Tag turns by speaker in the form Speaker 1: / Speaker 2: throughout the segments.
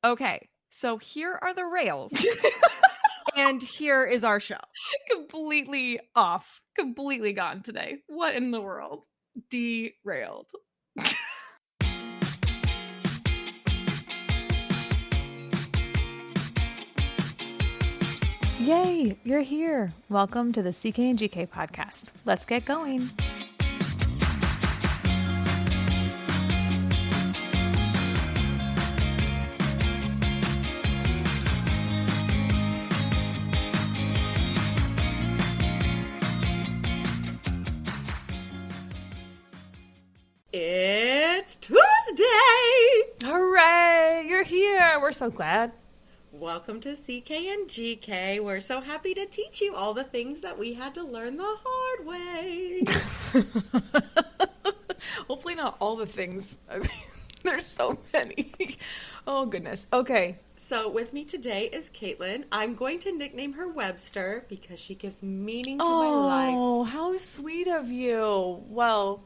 Speaker 1: Okay, so here are the rails, and here is our show.
Speaker 2: Completely off. Completely gone today. What in the world? Derailed.
Speaker 3: Yay, you're here. Welcome to the CK and GK podcast. Let's get going.
Speaker 4: It's Tuesday!
Speaker 2: Hooray! You're here. We're so glad.
Speaker 4: Welcome to CK and GK. We're so happy to teach you all the things that we had to learn the hard way.
Speaker 2: Hopefully not all the things. I mean, there's so many. Oh, goodness. Okay.
Speaker 4: So with me today is Caitlin. I'm going to nickname her Webster because she gives meaning to my life.
Speaker 2: Oh, how sweet of you. Well,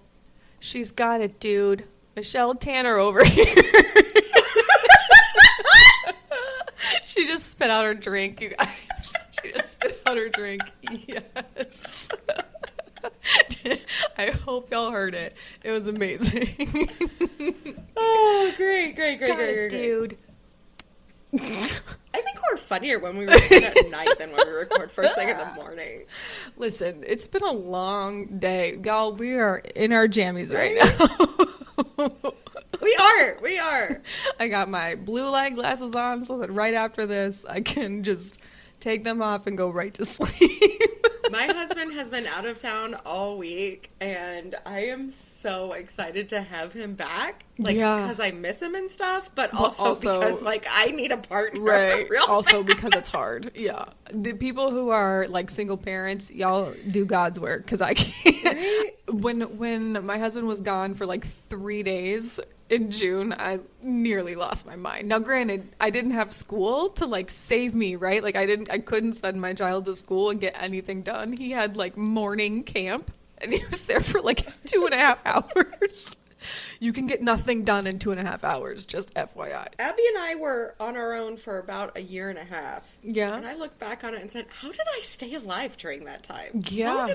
Speaker 2: she's got it, dude. Michelle Tanner over here. She just spit out her drink, you guys. She just spit out her drink. Yes. I hope y'all heard it. It was amazing.
Speaker 4: Oh, great,
Speaker 2: Dude.
Speaker 4: I think we're funnier when we record at night than when we record first thing in the morning.
Speaker 2: Listen, it's been a long day. Y'all, we are in our jammies right now.
Speaker 4: We are.
Speaker 2: I got my blue light glasses on so that right after this, I can just take them off and go right to sleep.
Speaker 4: My husband has been out of town all week, and I am so excited to have him back. Like, because I miss him and stuff, but also because, like, I need a partner.
Speaker 2: Right. Also because it's hard. Yeah. The people who are, like, single parents, y'all do God's work, because I can't. Right? When my husband was gone for, like, 3 days in June, I nearly lost my mind. Now, granted, I didn't have school to, like, save me, right? Like, I couldn't send my child to school and get anything done. He had, like, morning camp, and he was there for, like, 2.5 hours. You can get nothing done in 2.5 hours, just FYI.
Speaker 4: Abby and I were on our own for about 1.5 years.
Speaker 2: Yeah.
Speaker 4: And I looked back on it and said, how did I stay alive during that time?
Speaker 2: Yeah.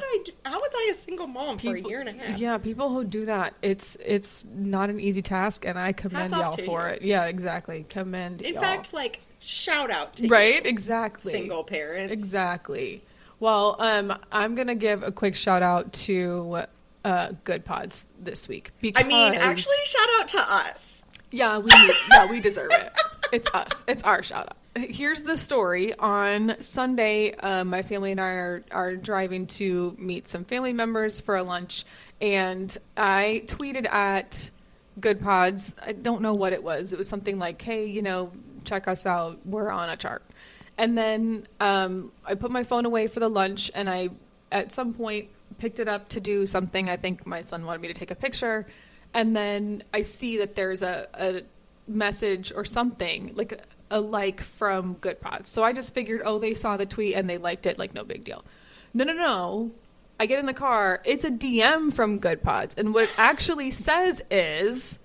Speaker 4: How was I a single mom for 1.5 years?
Speaker 2: Yeah, people who do that, it's not an easy task, and I commend y'all for it. Yeah, exactly. Commend y'all.
Speaker 4: In fact, like, shout out to
Speaker 2: right?
Speaker 4: you,
Speaker 2: Exactly.
Speaker 4: single parents.
Speaker 2: Exactly. Well, I'm going to give a quick shout out to Good Pods this week. Because,
Speaker 4: I mean, actually, shout out to us.
Speaker 2: Yeah, we deserve it. It's us. It's our shout out. Here's the story. On Sunday, my family and I are driving to meet some family members for a lunch, and I tweeted at Good Pods. I don't know what it was. It was something like, hey, check us out. We're on a chart. And then I put my phone away for the lunch, and I, at some point, picked it up to do something. I think my son wanted me to take a picture. And then I see that there's a message or something, like a like from Good Pods. So I just figured, they saw the tweet and they liked it, like no big deal. No. I get in the car. It's a DM from Good Pods. And what it actually says is,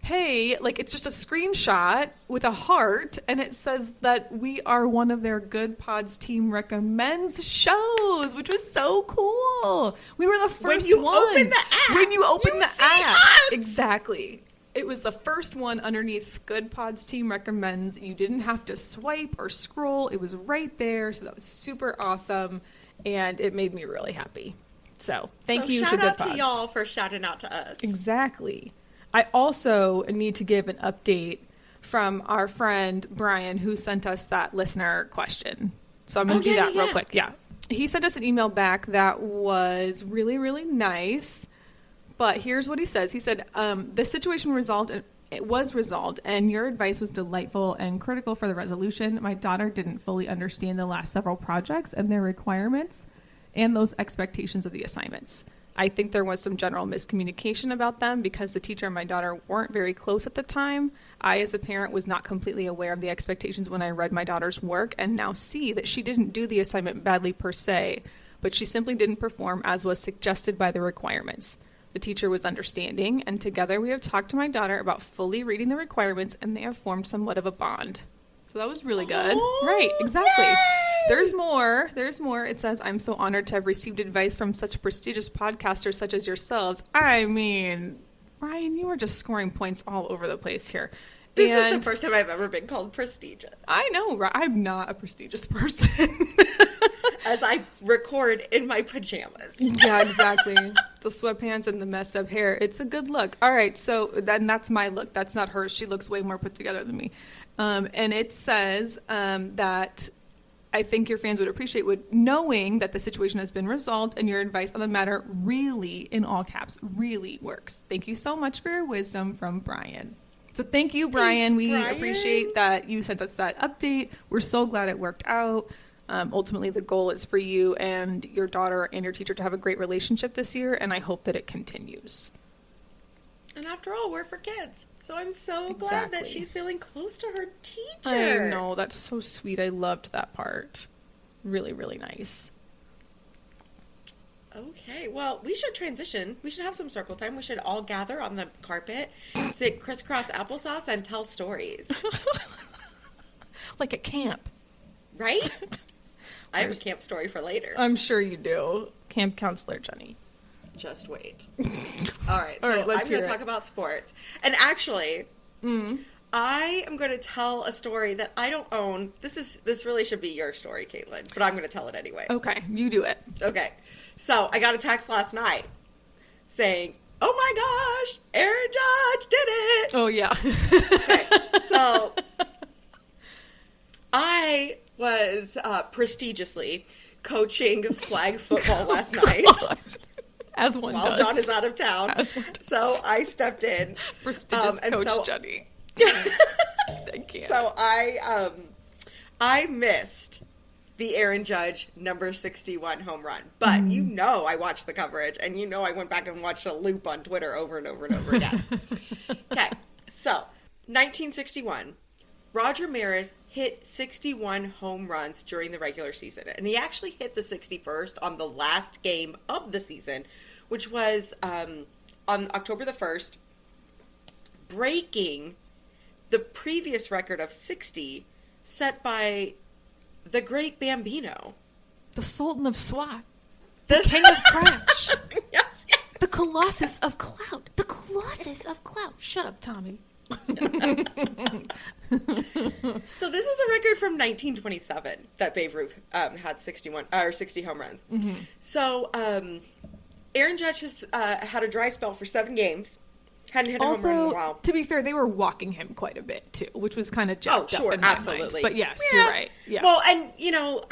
Speaker 2: hey, like it's just a screenshot with a heart, and it says that we are one of their Good Pods team recommends shows, which was so cool. We were the first one.
Speaker 4: When you open the app.
Speaker 2: When you open the app.
Speaker 4: Us.
Speaker 2: Exactly. It was the first one underneath Good Pods team recommends. You didn't have to swipe or scroll. It was right there. So that was super awesome. And it made me really happy. So thank you to Good Pods.
Speaker 4: Shout out to y'all for shouting out to us.
Speaker 2: Exactly. I also need to give an update from our friend Brian, who sent us that listener question. So I'm going to do that real quick. Yeah. He sent us an email back that was really, really nice. But here's what he says. He said, the situation was resolved, and your advice was delightful and critical for the resolution. My daughter didn't fully understand the last several projects and their requirements and those expectations of the assignments. I think there was some general miscommunication about them because the teacher and my daughter weren't very close at the time. I, as a parent, was not completely aware of the expectations when I read my daughter's work, and now see that she didn't do the assignment badly per se, but she simply didn't perform as was suggested by the requirements. The teacher was understanding, and together we have talked to my daughter about fully reading the requirements, and they have formed somewhat of a bond. So that was really good. Right, exactly. Yay! There's more. It says, I'm so honored to have received advice from such prestigious podcasters such as yourselves. I mean, Ryan, you are just scoring points all over the place here.
Speaker 4: This is the first time I've ever been called prestigious.
Speaker 2: I know, I'm not a prestigious person.
Speaker 4: As I record in my pajamas.
Speaker 2: Yeah, exactly. The sweatpants and the messed up hair. It's a good look. All right, so then that's my look. That's not hers. She looks way more put together than me. And it says that I think your fans would appreciate knowing that the situation has been resolved and your advice on the matter really, in all caps, really works. Thank you so much for your wisdom, from Brian. So thank you, Brian.
Speaker 4: Thanks, Brian.
Speaker 2: We appreciate that you sent us that update. We're so glad it worked out. Ultimately, the goal is for you and your daughter and your teacher to have a great relationship this year, and I hope that it continues.
Speaker 4: And after all, we're for kids. So I'm so glad that she's feeling close to her teacher.
Speaker 2: I know. That's so sweet. I loved that part. Really, really nice.
Speaker 4: Okay, well, we should transition. We should have some circle time. We should all gather on the carpet, sit crisscross applesauce, and tell stories.
Speaker 2: Like at camp.
Speaker 4: Right? I have a camp story for later.
Speaker 2: I'm sure you do. Camp counselor Jenny.
Speaker 4: Just wait. All right, so
Speaker 2: I'm
Speaker 4: going to talk about sports. And actually, I am going to tell a story that I don't own. This really should be your story, Caitlin, but I'm going to tell it anyway.
Speaker 2: Okay, you do it.
Speaker 4: Okay. So I got a text last night saying, oh my gosh, Aaron Judge did it.
Speaker 2: Oh, yeah.
Speaker 4: Okay. So I was prestigiously coaching flag football last night.
Speaker 2: As one
Speaker 4: while
Speaker 2: does.
Speaker 4: John is out of town.
Speaker 2: As one does.
Speaker 4: So I stepped in.
Speaker 2: Prestigious Coach Jenny. Thank you.
Speaker 4: So I missed the Aaron Judge number 61 home run. But you know I watched the coverage, and you know I went back and watched a loop on Twitter over and over and over again. Okay, so 1961, Roger Maris hit 61 home runs during the regular season. And he actually hit the 61st on the last game of the season, which was on October the 1st, breaking the previous record of 60 set by the great Bambino.
Speaker 2: The Sultan of SWAT. The King of Crash.
Speaker 4: Yes, yes.
Speaker 2: The Colossus of Clout. The Colossus of Clout. Shut up, Tommy.
Speaker 4: So this is a record from 1927 that Babe Ruth had 60 home runs. Mm-hmm. So Aaron Judge has had a dry spell for 7 games. Hadn't hit a home run in a while.
Speaker 2: To be fair, they were walking him quite a bit too, which was kind of jacked up in my
Speaker 4: absolutely.
Speaker 2: mind. But yes, you're right. Yeah.
Speaker 4: Well, and you know,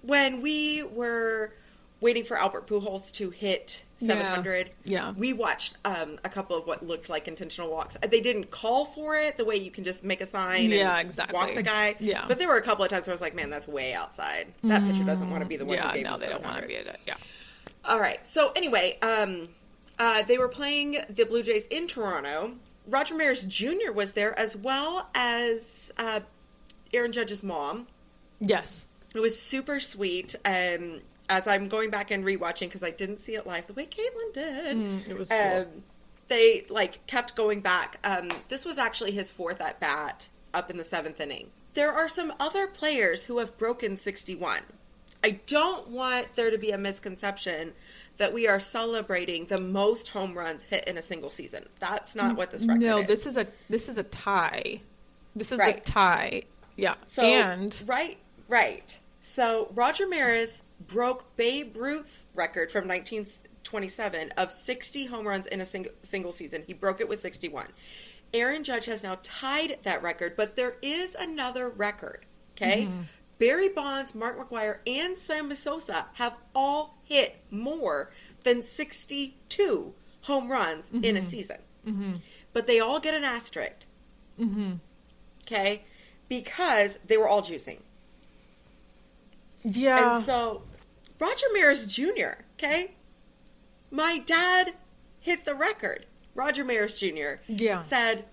Speaker 4: when we were waiting for Albert Pujols to hit 700, we watched a couple of what looked like intentional walks. They didn't call for it the way you can just make a sign and walk the guy. Yeah. But there were a couple of times where I was like, man, that's way outside. That pitcher doesn't want to be the one who gave him 700.
Speaker 2: They don't want to be it. Yeah.
Speaker 4: All right. So anyway, they were playing the Blue Jays in Toronto. Roger Maris Jr. was there, as well as Aaron Judge's mom.
Speaker 2: Yes.
Speaker 4: It was super sweet. As I'm going back and rewatching, because I didn't see it live the way Caitlin did.
Speaker 2: It was cool.
Speaker 4: They kept going back. This was actually his 4th at bat up in the 7th inning. There are some other players who have broken 61. I don't want there to be a misconception that we are celebrating the most home runs hit in a single season. That's not what this record is.
Speaker 2: No, this is a tie. This is a tie. Yeah.
Speaker 4: So, right. So Roger Maris broke Babe Ruth's record from 1927 of 60 home runs in a single season. He broke it with 61. Aaron Judge has now tied that record, but there is another record, okay? Mm-hmm. Barry Bonds, Mark McGwire, and Sammy Sosa have all hit more than 62 home runs in a season. Mm-hmm. But they all get an asterisk, okay? Because they were all juicing.
Speaker 2: Yeah.
Speaker 4: And so, Roger Maris Jr., okay? My dad hit the record. Roger Maris Jr. said,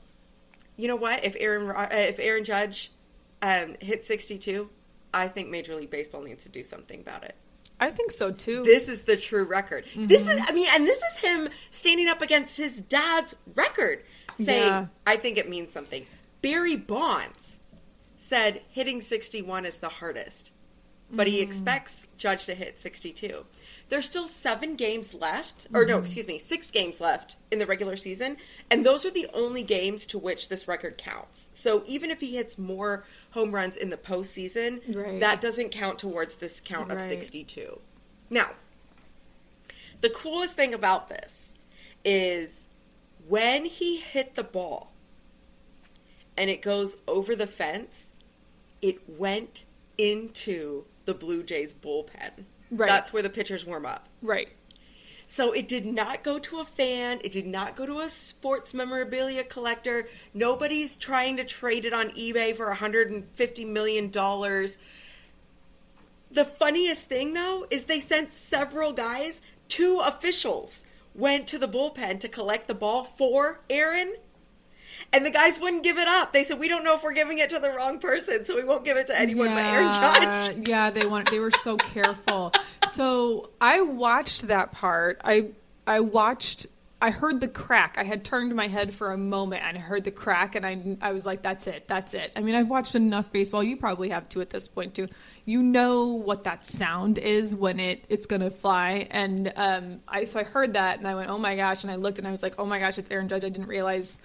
Speaker 4: you know what? If Aaron Judge hit 62, I think Major League Baseball needs to do something about it.
Speaker 2: I think so too.
Speaker 4: This is the true record. This is, and this is him standing up against his dad's record, saying, I think it means something. Barry Bonds said hitting 61 is the hardest, but he expects Judge to hit 62. There's still 6 games left in the regular season, and those are the only games to which this record counts. So even if he hits more home runs in the postseason, that doesn't count towards this count of 62. Now, the coolest thing about this is when he hit the ball and it goes over the fence, it went into the Blue Jays bullpen.
Speaker 2: Right.
Speaker 4: That's where the pitchers warm up.
Speaker 2: Right.
Speaker 4: So it did not go to a fan. It did not go to a sports memorabilia collector. Nobody's trying to trade it on eBay for $150 million. The funniest thing, though, is they sent several guys, 2 officials, went to the bullpen to collect the ball for Aaron. And the guys wouldn't give it up. They said, we don't know if we're giving it to the wrong person, so we won't give it to anyone but Aaron Judge.
Speaker 2: Yeah, they were so careful. So I watched that part. I heard the crack. I had turned my head for a moment and I heard the crack and I was like, that's it. I mean, I've watched enough baseball. You probably have too at this point too. You know what that sound is when it's going to fly. And so I heard that and I went, oh my gosh. And I looked and I was like, oh my gosh, it's Aaron Judge. I didn't realize.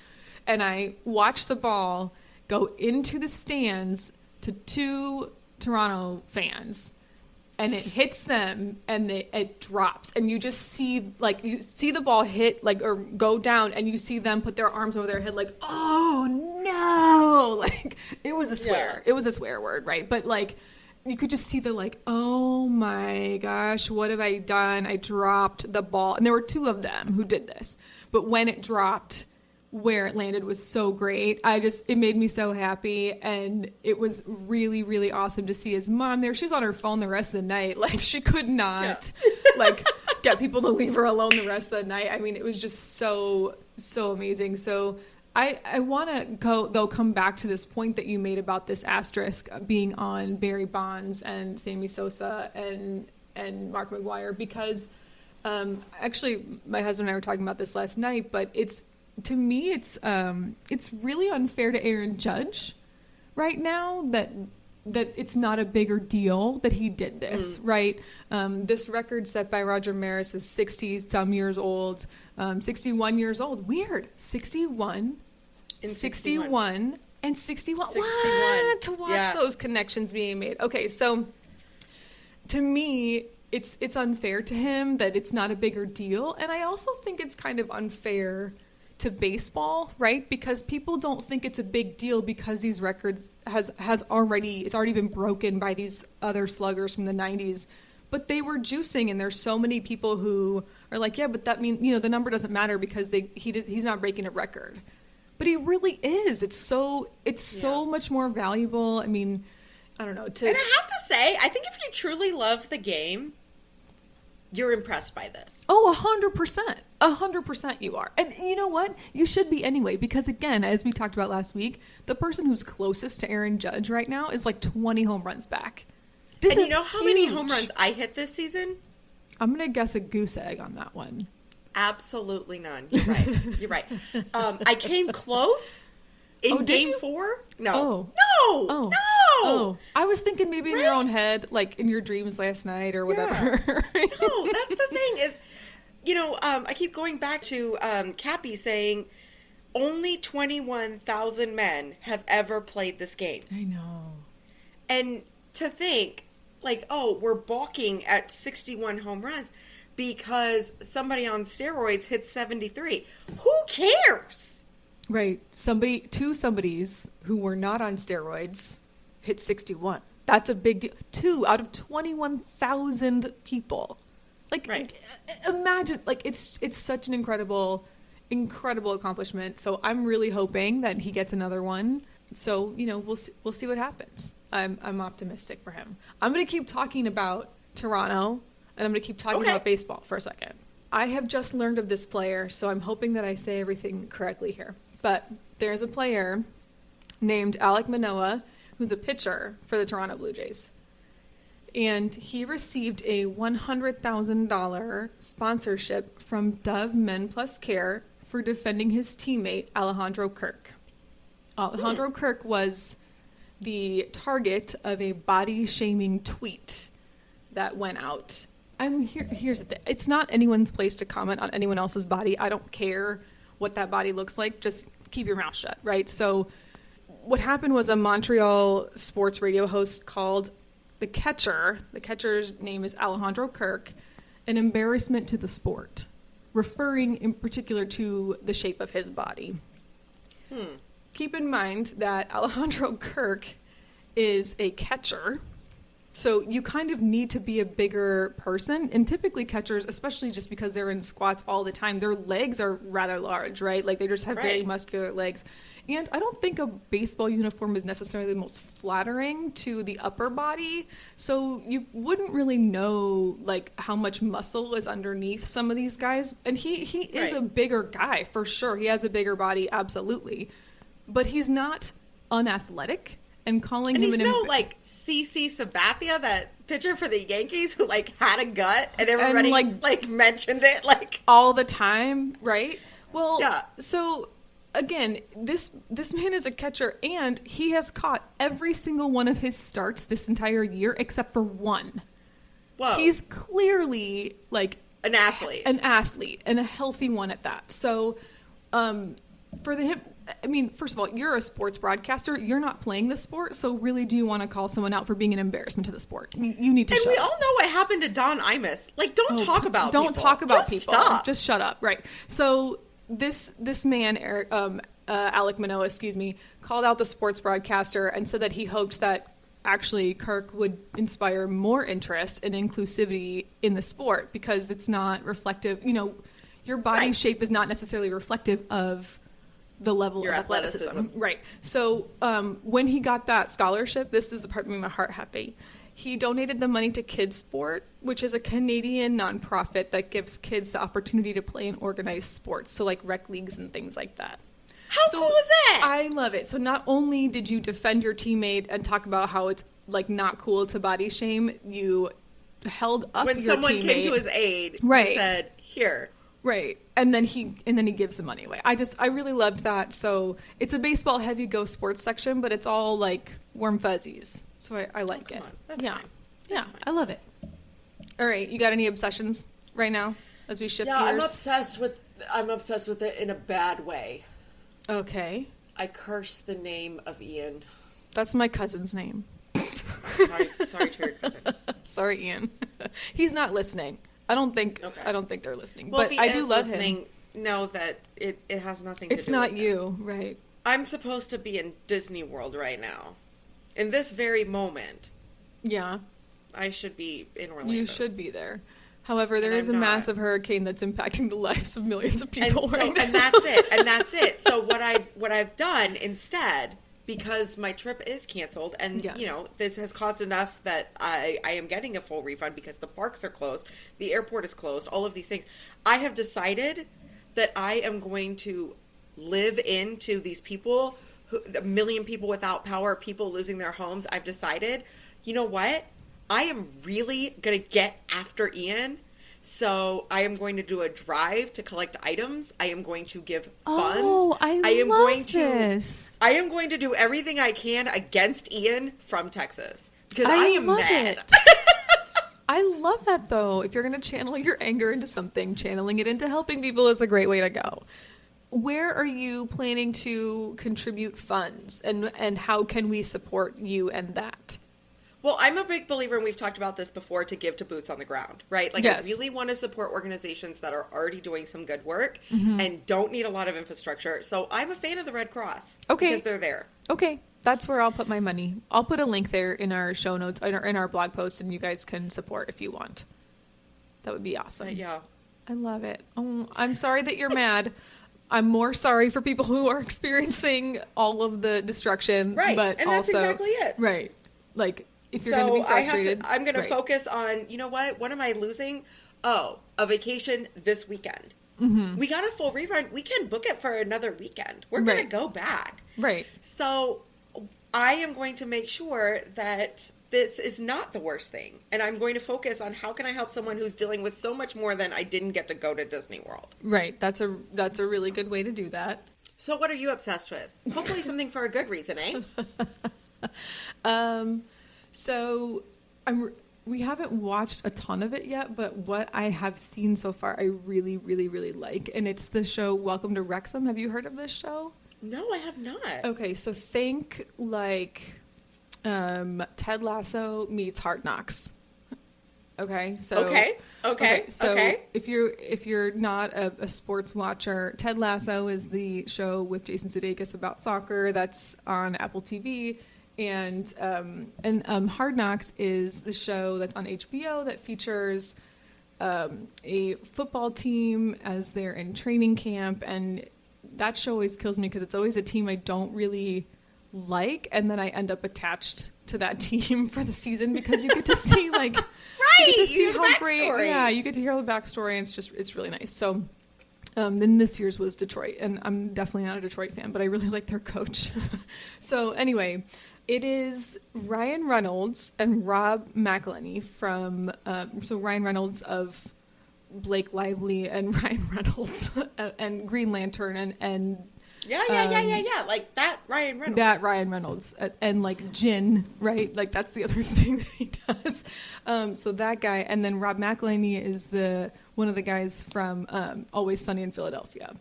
Speaker 2: And I watched the ball go into the stands to 2 Toronto fans. And it hits them and it drops. And you just see, you see the ball hit, or go down. And you see them put their arms over their head like, oh, no. It was a swear. Yeah. It was a swear word, right? But, you could just see the, oh, my gosh, what have I done? I dropped the ball. And there were 2 of them who did this. But when it dropped, where it landed was so great. It made me so happy. And it was really, really awesome to see his mom there. She was on her phone the rest of the night. She could not, get people to leave her alone the rest of the night. I mean, it was just so, so amazing. So I want to come back to this point that you made about this asterisk being on Barry Bonds and Sammy Sosa and Mark McGwire, because actually my husband and I were talking about this last night, but to me, it's really unfair to Aaron Judge right now that it's not a bigger deal that he did this, right? This record set by Roger Maris is 60-some years old, 61 years old. Weird. 61, 61, and 61.
Speaker 4: 61.
Speaker 2: What? To watch those connections being made. Okay, so to me, it's unfair to him that it's not a bigger deal. And I also think it's kind of unfair to baseball, right? Because people don't think it's a big deal because these records it's already been broken by these other sluggers from the 90s, but they were juicing, and there's so many people who are like, yeah, but that means, the number doesn't matter because he's not breaking a record. But he really is. It's so much more valuable. I mean, I don't know.
Speaker 4: And I have to say, I think if you truly love the game, you're impressed by this.
Speaker 2: Oh, 100%. 100% you are. And you know what? You should be anyway, because again, as we talked about last week, the person who's closest to Aaron Judge right now is 20 home runs back.
Speaker 4: And you know how many home runs I hit this season?
Speaker 2: I'm going to guess a goose egg on that one.
Speaker 4: Absolutely none. You're right. I came close in game 4. No. No.
Speaker 2: I was thinking maybe in your own head, in your dreams last night or whatever.
Speaker 4: Yeah. No, that's the thing is, I keep going back to Cappy saying only 21,000 men have ever played this game.
Speaker 2: I know.
Speaker 4: And to think, we're balking at 61 home runs because somebody on steroids hit 73. Who cares?
Speaker 2: Right. Two somebodies who were not on steroids hit 61. That's a big deal. 2 out of 21,000 people.
Speaker 4: Right.
Speaker 2: Imagine, it's such an incredible accomplishment. So I'm really hoping that he gets another one. So, we'll see what happens. I'm optimistic for him. I'm going to keep talking about Toronto, and I'm going to keep talking about baseball for a second. I have just learned of this player, so I'm hoping that I say everything correctly here. But there's a player named Alek Manoah who's a pitcher for the Toronto Blue Jays. And he received a $100,000 sponsorship from Dove Men Plus Care for defending his teammate, Alejandro Kirk. Alejandro Kirk was the target of a body-shaming tweet that went out. Here's the thing. It's not anyone's place to comment on anyone else's body. I don't care what that body looks like. Just keep your mouth shut, right? So what happened was a Montreal sports radio host called the catcher's name is Alejandro Kirk, an embarrassment to the sport, referring in particular to the shape of his body. Keep in mind that Alejandro Kirk is a catcher, so you kind of need to be a bigger person. And typically catchers, especially just because they're in squats all the time, their legs are rather large, right? Like they just have very muscular legs. And I don't think a baseball uniform is necessarily the most flattering to the upper body. So you wouldn't really know like how much muscle is underneath some of these guys. And he is a bigger guy for sure. He has a bigger body, absolutely. But he's not unathletic. And calling him
Speaker 4: he's no like CC Sabathia, that pitcher for the Yankees who like had a gut and everybody like mentioned it like
Speaker 2: all the time, right? Well,
Speaker 4: yeah.
Speaker 2: So again, this man is a catcher, and he has caught every single one of his starts this entire year except for one.
Speaker 4: Whoa.
Speaker 2: He's clearly like
Speaker 4: an athlete,
Speaker 2: and a healthy one at that. So, for him. I mean, first of all, you're a sports broadcaster. You're not playing the sport, so really, do you want to call someone out for being an embarrassment to the sport? You need to.
Speaker 4: And
Speaker 2: shut
Speaker 4: we
Speaker 2: up.
Speaker 4: all know what happened to Don Imus. Like, don't talk about.
Speaker 2: Don't
Speaker 4: people.
Speaker 2: talk about
Speaker 4: Just
Speaker 2: people.
Speaker 4: Stop.
Speaker 2: Just shut up. Right. So this man, Alec Manoah, called out the sports broadcaster and said that he hoped that actually Kirk would inspire more interest and inclusivity in the sport, because it's not reflective. You know, your body shape is not necessarily reflective of the level
Speaker 4: your
Speaker 2: of athleticism. Right. So when he got that scholarship, this is the part that made my heart happy. He donated the money to Kids Sport, which is a Canadian nonprofit that gives kids the opportunity to play in organized sports. So like rec leagues and things like that.
Speaker 4: How cool is that?
Speaker 2: I love it. So not only did you defend your teammate and talk about how it's like not cool to body shame, you held up
Speaker 4: when
Speaker 2: your
Speaker 4: someone
Speaker 2: teammate.
Speaker 4: came to his aid,
Speaker 2: right.
Speaker 4: He said, "Here."
Speaker 2: Right. And then he gives the money away. I really loved that. So it's a baseball heavy go sports section, but it's all like warm fuzzies. So I like it.
Speaker 4: That's
Speaker 2: yeah.
Speaker 4: fine.
Speaker 2: Yeah.
Speaker 4: Fine.
Speaker 2: I love it. All right. You got any obsessions right now as we shift gears?
Speaker 5: I'm obsessed with it in a bad way.
Speaker 2: Okay.
Speaker 5: I curse the name of Ian.
Speaker 2: That's my cousin's name.
Speaker 4: Sorry to your cousin.
Speaker 2: Sorry, Ian. He's not listening. I don't think they're listening,
Speaker 4: Well,
Speaker 2: but
Speaker 4: if he
Speaker 2: I
Speaker 4: is
Speaker 2: do love
Speaker 4: listening,
Speaker 2: him.
Speaker 4: know that it has nothing to do with
Speaker 2: It's not
Speaker 4: him.
Speaker 2: you, right?
Speaker 4: I'm supposed to be in Disney World right now. In this very moment,
Speaker 2: Yeah.
Speaker 4: I should be in Orlando.
Speaker 2: You should be there. However, there is a
Speaker 4: I'm not.
Speaker 2: massive hurricane that's impacting the lives of millions of people right now.
Speaker 4: And that's it. So what I've done instead, because my trip is canceled, and
Speaker 2: Yes.
Speaker 4: you know, this has caused enough that I am getting a full refund because the parks are closed, the airport is closed, all of these things. I have decided that I am going to live into these people, a million people without power, people losing their homes. I've decided, you know what? I am really going to get after Ian. So I am going to do a drive to collect items. I am going to give funds.
Speaker 2: Oh, I
Speaker 4: am
Speaker 2: love
Speaker 4: going
Speaker 2: this.
Speaker 4: I am going to do everything I can against Ian from Texas because I am
Speaker 2: love
Speaker 4: mad.
Speaker 2: it. I love that, though. If you're going to channel your anger into something, channeling it into helping people is a great way to go. Where are you planning to contribute funds, and how can we support you and that?
Speaker 4: Well, I'm a big believer, and we've talked about this before, to give to boots on the ground, right? Like,
Speaker 2: Yes.
Speaker 4: I really want to support organizations that are already doing some good work and don't need a lot of infrastructure. So I'm a fan of the Red Cross.
Speaker 2: Okay.
Speaker 4: Because they're there.
Speaker 2: Okay, that's where I'll put my money. I'll put a link there in our show notes, in our blog post, and you guys can support if you want. That would be awesome.
Speaker 4: Yeah.
Speaker 2: I love it. Oh, I'm sorry that you're mad. I'm more sorry for people who are experiencing all of the destruction.
Speaker 4: Right.
Speaker 2: But
Speaker 4: And that's
Speaker 2: also,
Speaker 4: exactly it.
Speaker 2: Right. Like, if you're going to be frustrated.
Speaker 4: I'm going to
Speaker 2: right.
Speaker 4: focus on, you know what am I losing? Oh, a vacation this weekend. Mm-hmm. We got a full refund. We can book it for another weekend. We're going to go back.
Speaker 2: Right.
Speaker 4: So I am going to make sure that this is not the worst thing. And I'm going to focus on how can I help someone who's dealing with so much more than I didn't get to go to Disney World.
Speaker 2: Right. That's a really good way to do that.
Speaker 4: So what are you obsessed with? Hopefully something for a good reason, eh?
Speaker 2: So we haven't watched a ton of it yet, but what I have seen so far, I really, really, really like. And it's the show Welcome to Wrexham. Have you heard of this show?
Speaker 4: No, I have not.
Speaker 2: Okay, so think like Ted Lasso meets Hard Knocks. Okay, so
Speaker 4: Okay.
Speaker 2: if you're not a sports watcher, Ted Lasso is the show with Jason Sudeikis about soccer that's on Apple TV, and Hard Knocks is the show that's on HBO that features a football team as they're in training camp, and that show always kills me because it's always a team I don't really like, and then I end up attached to that team for the season because you get to see like you get to see how great, yeah, you get to hear the backstory, and it's really nice. So then this year's was Detroit, and I'm definitely not a Detroit fan, but I really like their coach. So anyway, it is Ryan Reynolds and Rob McElhenney from Ryan Reynolds of Blake Lively and Ryan Reynolds and Green Lantern and
Speaker 4: Yeah. Like that Ryan Reynolds.
Speaker 2: That Ryan Reynolds and like Jin, right? Like that's the other thing that he does. So that guy, and then Rob McElhenney is one of the guys from Always Sunny in Philadelphia.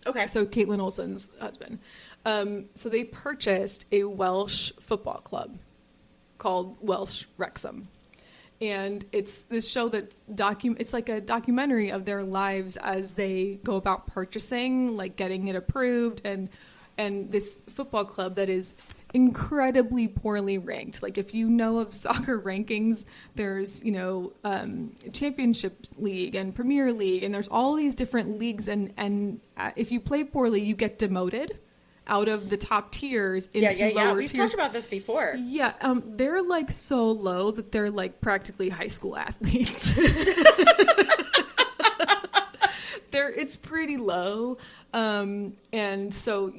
Speaker 4: Okay.
Speaker 2: So Caitlin Olsen's husband. So they purchased a Welsh football club called Welsh Wrexham. And it's this show that's it's like a documentary of their lives as they go about purchasing, like getting it approved, and this football club that is incredibly poorly ranked. Like if you know of soccer rankings, there's, Championship League and Premier League, and there's all these different leagues, and if you play poorly, you get demoted out of the top tiers into lower
Speaker 4: We've
Speaker 2: tiers.
Speaker 4: talked about this before.
Speaker 2: Yeah, they're like so low that they're like practically high school athletes. It's pretty low. And so,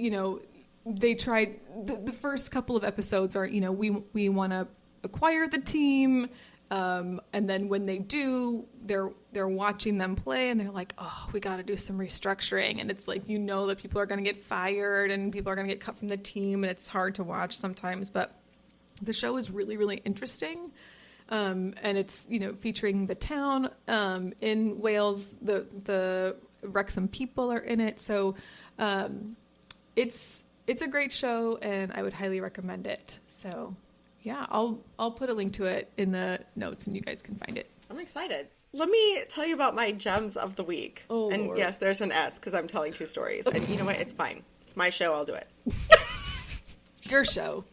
Speaker 2: they tried the first couple of episodes are, we want to acquire the team. And then when they do, they're watching them play and they're like, oh, we got to do some restructuring. And it's like, that people are going to get fired and people are going to get cut from the team. And it's hard to watch sometimes, but the show is really, really interesting. And it's, featuring the town, in Wales, the Wrexham people are in it. So, it's a great show and I would highly recommend it. So yeah, I'll put a link to it in the notes and you guys can find it.
Speaker 4: I'm excited. Let me tell you about my gems of the week.
Speaker 2: Oh,
Speaker 4: and
Speaker 2: Lord.
Speaker 4: yes, there's an S because I'm telling two stories. And you know what? It's fine. It's my show. I'll do it.
Speaker 2: Your show.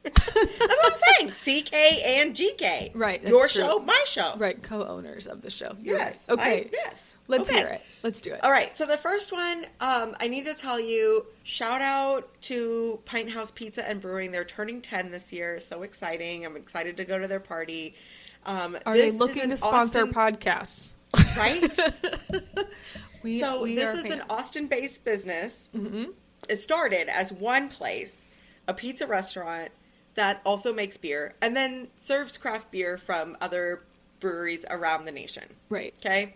Speaker 4: That's what I'm saying. CK and GK.
Speaker 2: Right. That's
Speaker 4: Your
Speaker 2: true.
Speaker 4: show, my show.
Speaker 2: Right. Co-owners of the show. You're
Speaker 4: Yes.
Speaker 2: right. Okay.
Speaker 4: Yes.
Speaker 2: Let's
Speaker 4: Okay.
Speaker 2: hear it. Let's do it.
Speaker 4: All right. So the first one, I need to tell you, shout out to Pint House Pizza and Brewing. They're turning 10 this year. So exciting. I'm excited to go to their party.
Speaker 2: Are they looking to sponsor podcasts?
Speaker 4: Right?
Speaker 2: We
Speaker 4: this
Speaker 2: are
Speaker 4: is an
Speaker 2: fans.
Speaker 4: Austin-based business.
Speaker 2: Mm-hmm.
Speaker 4: It started as one place, a pizza restaurant that also makes beer and then serves craft beer from other breweries around the nation.
Speaker 2: Right.
Speaker 4: Okay?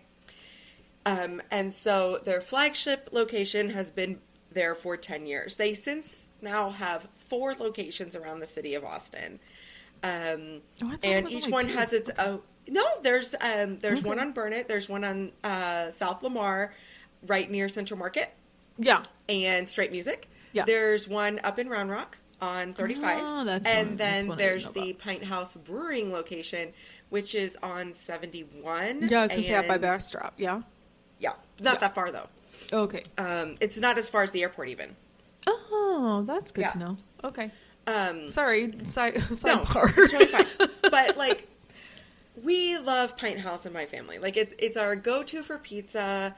Speaker 4: And so their flagship location has been there for 10 years. They since now have 4 locations around the city of Austin.
Speaker 2: I thought it
Speaker 4: And
Speaker 2: was
Speaker 4: each
Speaker 2: only
Speaker 4: one
Speaker 2: 2.
Speaker 4: has its own. No, there's one on Burnett. There's one on South Lamar, right near Central Market
Speaker 2: Yeah.
Speaker 4: and Straight Music.
Speaker 2: Yeah.
Speaker 4: There's one up in Round Rock on 35.
Speaker 2: Oh, that's
Speaker 4: and
Speaker 2: one-
Speaker 4: then
Speaker 2: that's one I
Speaker 4: there's
Speaker 2: didn't know
Speaker 4: the Pint House Brewing location, which is on 71.
Speaker 2: Yeah, I was going to say that by
Speaker 4: and-
Speaker 2: Bastrop. Yeah.
Speaker 4: Yeah, not that far though.
Speaker 2: Okay.
Speaker 4: It's not as far as the airport even.
Speaker 2: Oh, that's good
Speaker 4: Yeah.
Speaker 2: to know. Okay.
Speaker 4: No,
Speaker 2: Sorry.
Speaker 4: it's
Speaker 2: Sidebar.
Speaker 4: totally fine. But like, we love Pint House in my family. Like, it's our go-to for pizza,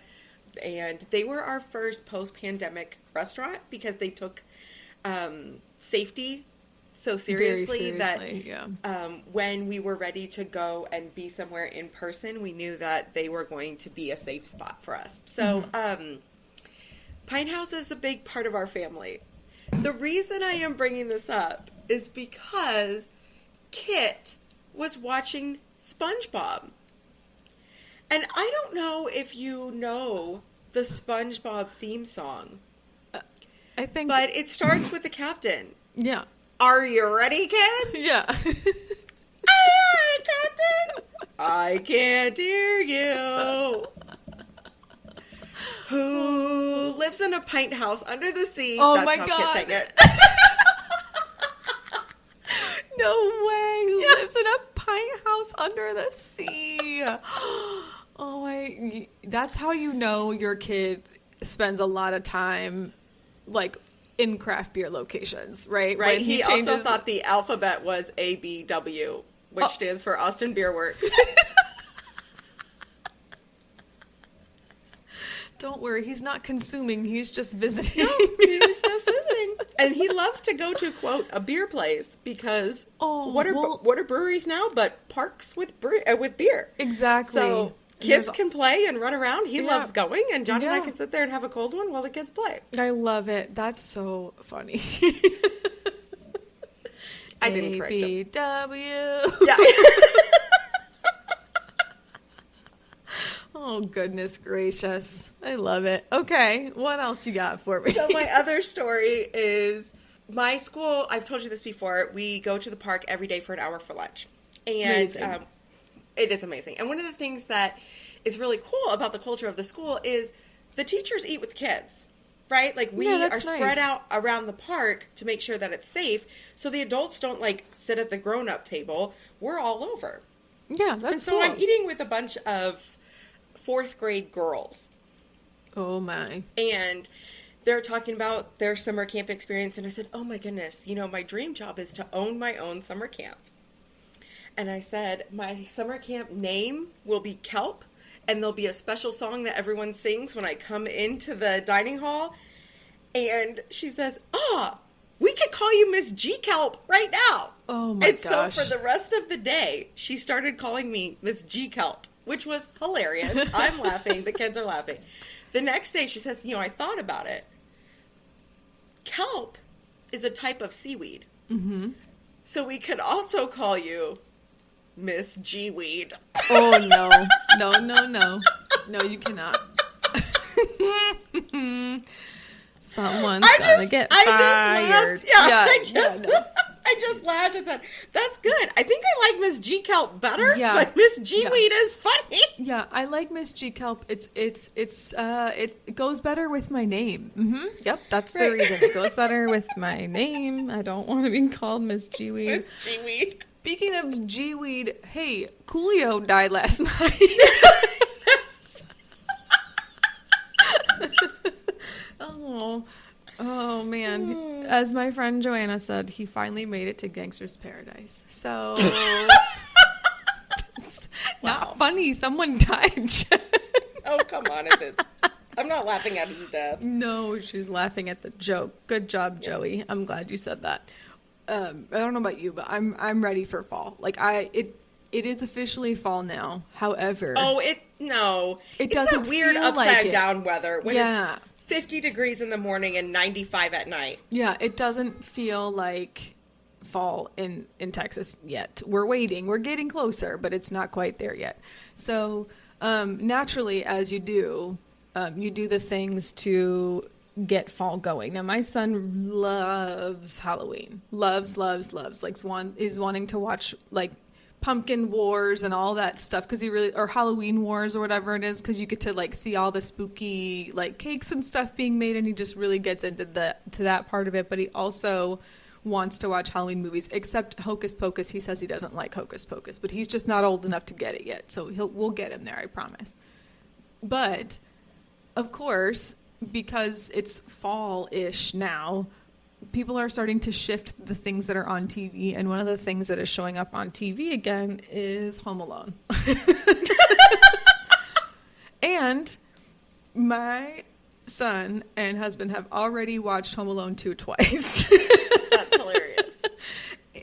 Speaker 4: and they were our first post-pandemic restaurant because they took safety so seriously,
Speaker 2: yeah.
Speaker 4: when we were ready to go and be somewhere in person, we knew that they were going to be a safe spot for us. So, Pine House is a big part of our family. The reason I am bringing this up is because Kit was watching SpongeBob. And I don't know if you know the SpongeBob theme song,
Speaker 2: I think.
Speaker 4: but it starts with the captain.
Speaker 2: Yeah.
Speaker 4: Are you ready, kids?
Speaker 2: Yeah.
Speaker 4: Aye, aye, Captain. I can't hear you. Who lives in a pint house under the sea?
Speaker 2: Oh
Speaker 4: That's
Speaker 2: my
Speaker 4: how
Speaker 2: God.
Speaker 4: Kit sang it.
Speaker 2: No way. Who
Speaker 4: Yes.
Speaker 2: lives in a pint house under the sea? Oh my. That's how you know your kid spends a lot of time, like, in craft beer locations, right?
Speaker 4: Right.
Speaker 2: When
Speaker 4: He also
Speaker 2: changes-
Speaker 4: thought the alphabet was ABW, which stands for Austin Beer Works.
Speaker 2: Don't worry, he's not consuming. He's just visiting.
Speaker 4: He's just visiting. And he loves to go to, quote, a beer place because
Speaker 2: Oh,
Speaker 4: what are breweries now but parks with beer?
Speaker 2: Exactly.
Speaker 4: So kids can play and run around. He
Speaker 2: Yeah.
Speaker 4: loves going, and John and I
Speaker 2: Yeah.
Speaker 4: can sit there and have a cold one while the kids play.
Speaker 2: I love it. That's so funny.
Speaker 4: I didn't correct him.
Speaker 2: ABW.
Speaker 4: Yeah.
Speaker 2: Oh, goodness gracious. I love it. Okay, what else you got for me?
Speaker 4: So my other story is my school. I've told you this before. We go to the park every day for an hour for lunch, and
Speaker 2: Amazing.
Speaker 4: it is amazing. And one of the things that is really cool about the culture of the school is the teachers eat with the kids, right? Like we
Speaker 2: Yeah,
Speaker 4: are
Speaker 2: that's
Speaker 4: spread
Speaker 2: nice.
Speaker 4: out around the park to make sure that it's safe, so the adults don't like sit at the grown-up table. We're all over.
Speaker 2: Yeah,
Speaker 4: And
Speaker 2: that's
Speaker 4: so
Speaker 2: cool.
Speaker 4: I'm eating with a bunch of fourth grade girls.
Speaker 2: Oh, my.
Speaker 4: And they're talking about their summer camp experience. And I said, oh my goodness, my dream job is to own my own summer camp. And I said, my summer camp name will be Kelp. And there'll be a special song that everyone sings when I come into the dining hall. And she says, we could call you Miss G Kelp right now.
Speaker 2: Oh, my
Speaker 4: and
Speaker 2: gosh.
Speaker 4: so for the rest of the day, she started calling me Miss G Kelp, which was hilarious. I'm laughing. The kids are laughing. The next day, she says, I thought about it. Kelp is a type of seaweed. Mm-hmm. So we could also call you Miss G-weed.
Speaker 2: Oh, no. No, no, no. No, you cannot. Someone's gonna get
Speaker 4: I
Speaker 2: fired.
Speaker 4: just laughed. Yeah,
Speaker 2: no.
Speaker 4: I just laughed and said, that's good. I think I like Miss G Kelp better,
Speaker 2: Yeah.
Speaker 4: but Miss G-weed is funny.
Speaker 2: Yeah, I like Miss G Kelp. It goes better with my name. Yep, that's the
Speaker 4: Right.
Speaker 2: reason. It goes better with my name. I don't want to be called Miss G-weed.
Speaker 4: Miss G-weed.
Speaker 2: Speaking of G-weed, hey, Coolio died last night. Oh man. As my friend Joanna said, he finally made it to Gangster's Paradise. So it's not funny. Someone died.
Speaker 4: Oh, come on. It is. I'm not laughing at his death.
Speaker 2: No, she's laughing at the joke. Good job, Joey. I'm glad you said that. I don't know about you, but I'm ready for fall. Like it is officially fall now. However,
Speaker 4: It
Speaker 2: It
Speaker 4: it's
Speaker 2: doesn't
Speaker 4: that weird
Speaker 2: feel
Speaker 4: upside
Speaker 2: like it.
Speaker 4: down weather when
Speaker 2: Yeah.
Speaker 4: it's 50 degrees in the morning and 95 at night.
Speaker 2: yeah, it doesn't feel like fall in Texas yet. We're waiting. We're getting closer, but it's not quite there yet. So naturally, as you do the things to get fall going. Now, my son loves Halloween. Loves. Like, is wanting to watch, like, Pumpkin Wars and all that stuff because or Halloween Wars or whatever it is, because you get to like see all the spooky like cakes and stuff being made, and he just really gets into that part of it. But he also wants to watch Halloween movies, except Hocus Pocus. He says he doesn't like Hocus Pocus, but he's just not old enough to get it yet. So we'll get him there, I promise. But of course, because it's fall-ish now, people are starting to shift the things that are on TV, and one of the things that is showing up on TV again is Home Alone. And my son and husband have already watched Home Alone 2 twice.
Speaker 4: That's hilarious.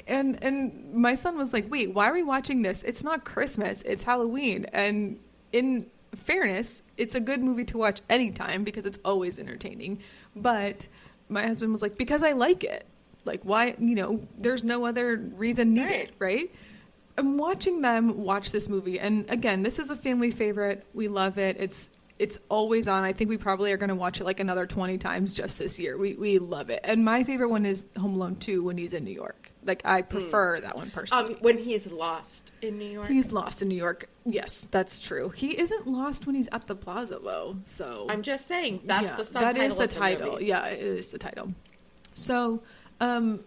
Speaker 2: And my son was like, wait, why are we watching this? It's not Christmas, it's Halloween. And in fairness, it's a good movie to watch anytime because it's always entertaining. But my husband was like, because I like it. Like, why, there's no other reason needed, right? I'm watching them watch this movie. And again, this is a family favorite. We love it. It's always on. I think we probably are going to watch it like another 20 times just this year. We love it. And my favorite one is Home Alone 2 when he's in New York. Like, I prefer that one personally.
Speaker 4: When he's lost in New York?
Speaker 2: He's lost in New York. Yes, that's true. He isn't lost when he's at the plaza, though. So
Speaker 4: I'm just saying, that's the subtitle.
Speaker 2: That is the
Speaker 4: of the
Speaker 2: title.
Speaker 4: movie.
Speaker 2: Yeah, it is the title. So I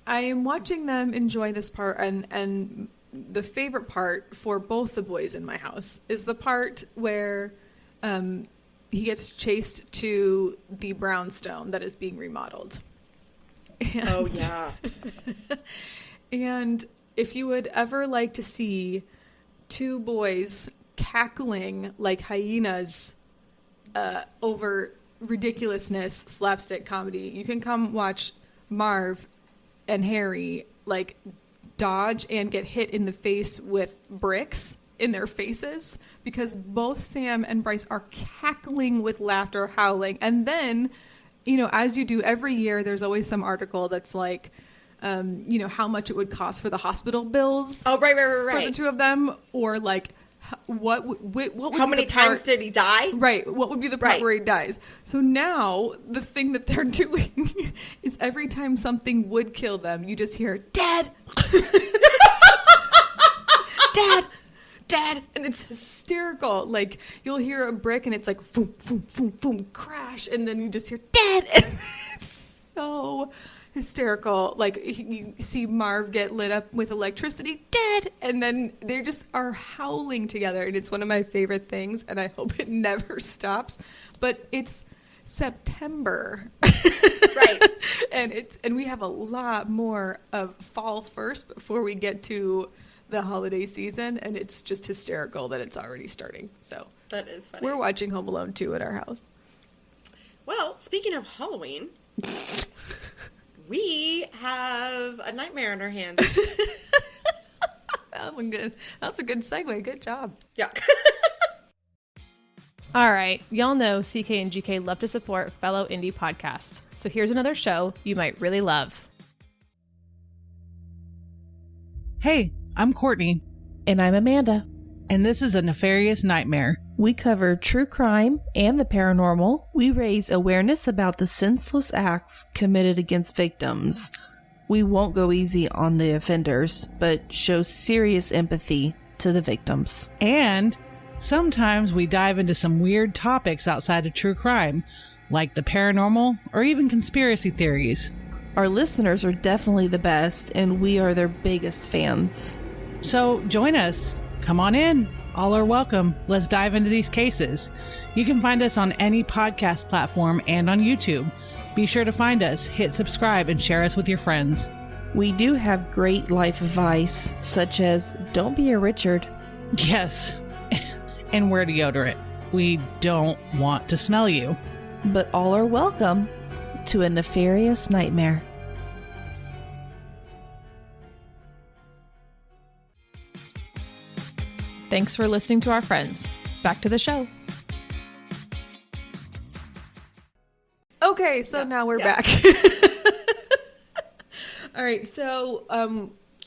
Speaker 2: am watching them enjoy this part. And the favorite part for both the boys in my house is the part where he gets chased to the brownstone that is being remodeled.
Speaker 4: Oh, yeah.
Speaker 2: And if you would ever like to see two boys cackling like hyenas over ridiculousness, slapstick comedy, you can come watch Marv and Harry like dodge and get hit in the face with bricks in their faces because both Sam and Bryce are cackling with laughter, howling. And then, as you do every year, there's always some article that's like, how much it would cost for the hospital bills.
Speaker 4: Oh, right.
Speaker 2: For the two of them, or like what would
Speaker 4: how
Speaker 2: be
Speaker 4: many
Speaker 2: the part,
Speaker 4: times did he die?
Speaker 2: Right. What would be the part
Speaker 4: Right.
Speaker 2: where he dies? So now the thing that they're doing is every time something would kill them, you just hear Dad, Dad, and it's hysterical. Like, you'll hear a brick and it's like boom, boom, boom, boom, crash, and then you just hear Dad, and it's so hysterical. Like, you see Marv get lit up with electricity, Dad, and then they just are howling together, and it's one of my favorite things, and I hope it never stops. But it's September,
Speaker 4: Right?
Speaker 2: and we have a lot more of fall first before we get to the holiday season, and it's just hysterical that it's already starting. So
Speaker 4: That is funny.
Speaker 2: we're watching Home Alone 2 at our house.
Speaker 4: Well, speaking of Halloween, we have a nightmare on our hands.
Speaker 2: That was good. That's a good segue. Good job.
Speaker 4: Yeah.
Speaker 3: All right, y'all know CK and GK love to support fellow indie podcasts. So here's another show you might really love.
Speaker 6: Hey, I'm Courtney,
Speaker 3: And I'm Amanda.
Speaker 6: and this is a Nefarious Nightmare.
Speaker 7: We cover true crime and the paranormal. We raise awareness about the senseless acts committed against victims. We won't go easy on the offenders, but show serious empathy to the victims.
Speaker 6: And sometimes we dive into some weird topics outside of true crime, like the paranormal or even conspiracy theories.
Speaker 7: Our listeners are definitely the best, and we are their biggest fans.
Speaker 6: So join us. Come on in. All are welcome. Let's dive into these cases. You can find us on any podcast platform and on YouTube. Be sure to find us, hit subscribe, and share us with your friends.
Speaker 7: We do have great life advice, such as don't be a Richard.
Speaker 6: Yes. And wear deodorant. We don't want to smell you.
Speaker 7: But all are welcome to a nefarious nightmare.
Speaker 3: Thanks for listening to our friends. Back to the show.
Speaker 2: Okay, so now we're
Speaker 4: Yeah.
Speaker 2: back. All right, so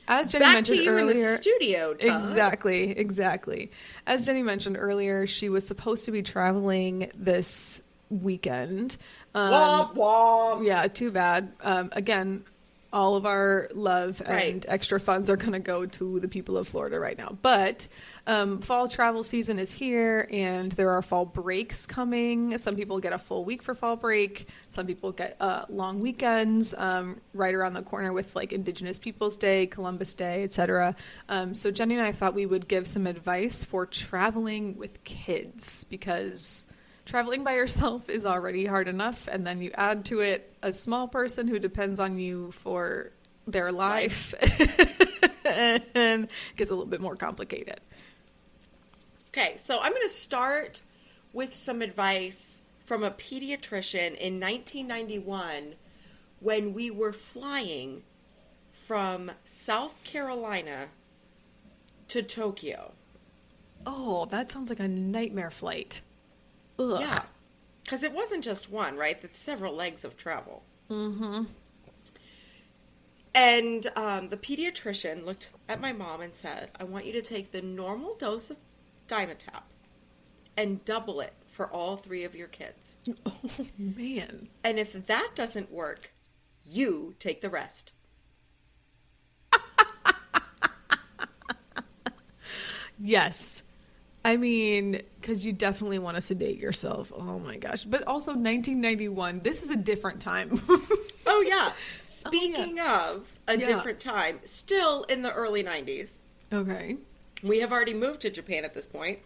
Speaker 2: as Jenny
Speaker 4: Back to
Speaker 2: mentioned
Speaker 4: you in
Speaker 2: earlier,
Speaker 4: the studio, Todd.
Speaker 2: exactly. As Jenny mentioned earlier, she was supposed to be traveling this weekend.
Speaker 4: Womp womp.
Speaker 2: Yeah, too bad. Again, all of our love and
Speaker 4: Right.
Speaker 2: extra funds are going to go to the people of Florida right now. But fall travel season is here, and there are fall breaks coming. Some people get a full week for fall break. Some people get long weekends right around the corner with like Indigenous Peoples Day, Columbus Day, etc. So Jenny and I thought we would give some advice for traveling with kids, because traveling by yourself is already hard enough, and then you add to it a small person who depends on you for their life, and it gets a little bit more complicated.
Speaker 4: Okay, so I'm going to start with some advice from a pediatrician in 1991 when we were flying from South Carolina to Tokyo.
Speaker 2: Oh, that sounds like a nightmare flight. Ugh.
Speaker 4: Yeah, because it wasn't just one, right? It's several legs of travel.
Speaker 2: Mm-hmm.
Speaker 4: And the pediatrician looked at my mom and said, I want you to take the normal dose of Dimetapp and double it for all 3 of your kids.
Speaker 2: Oh, man.
Speaker 4: And if that doesn't work, you take the rest.
Speaker 2: Yes. I mean, because you definitely want to sedate yourself. Oh, my gosh. But also 1991, this is a different time.
Speaker 4: Oh, yeah. Speaking of a
Speaker 2: Yeah.
Speaker 4: different time, still in the early 90s.
Speaker 2: Okay.
Speaker 4: We have already moved to Japan at this point.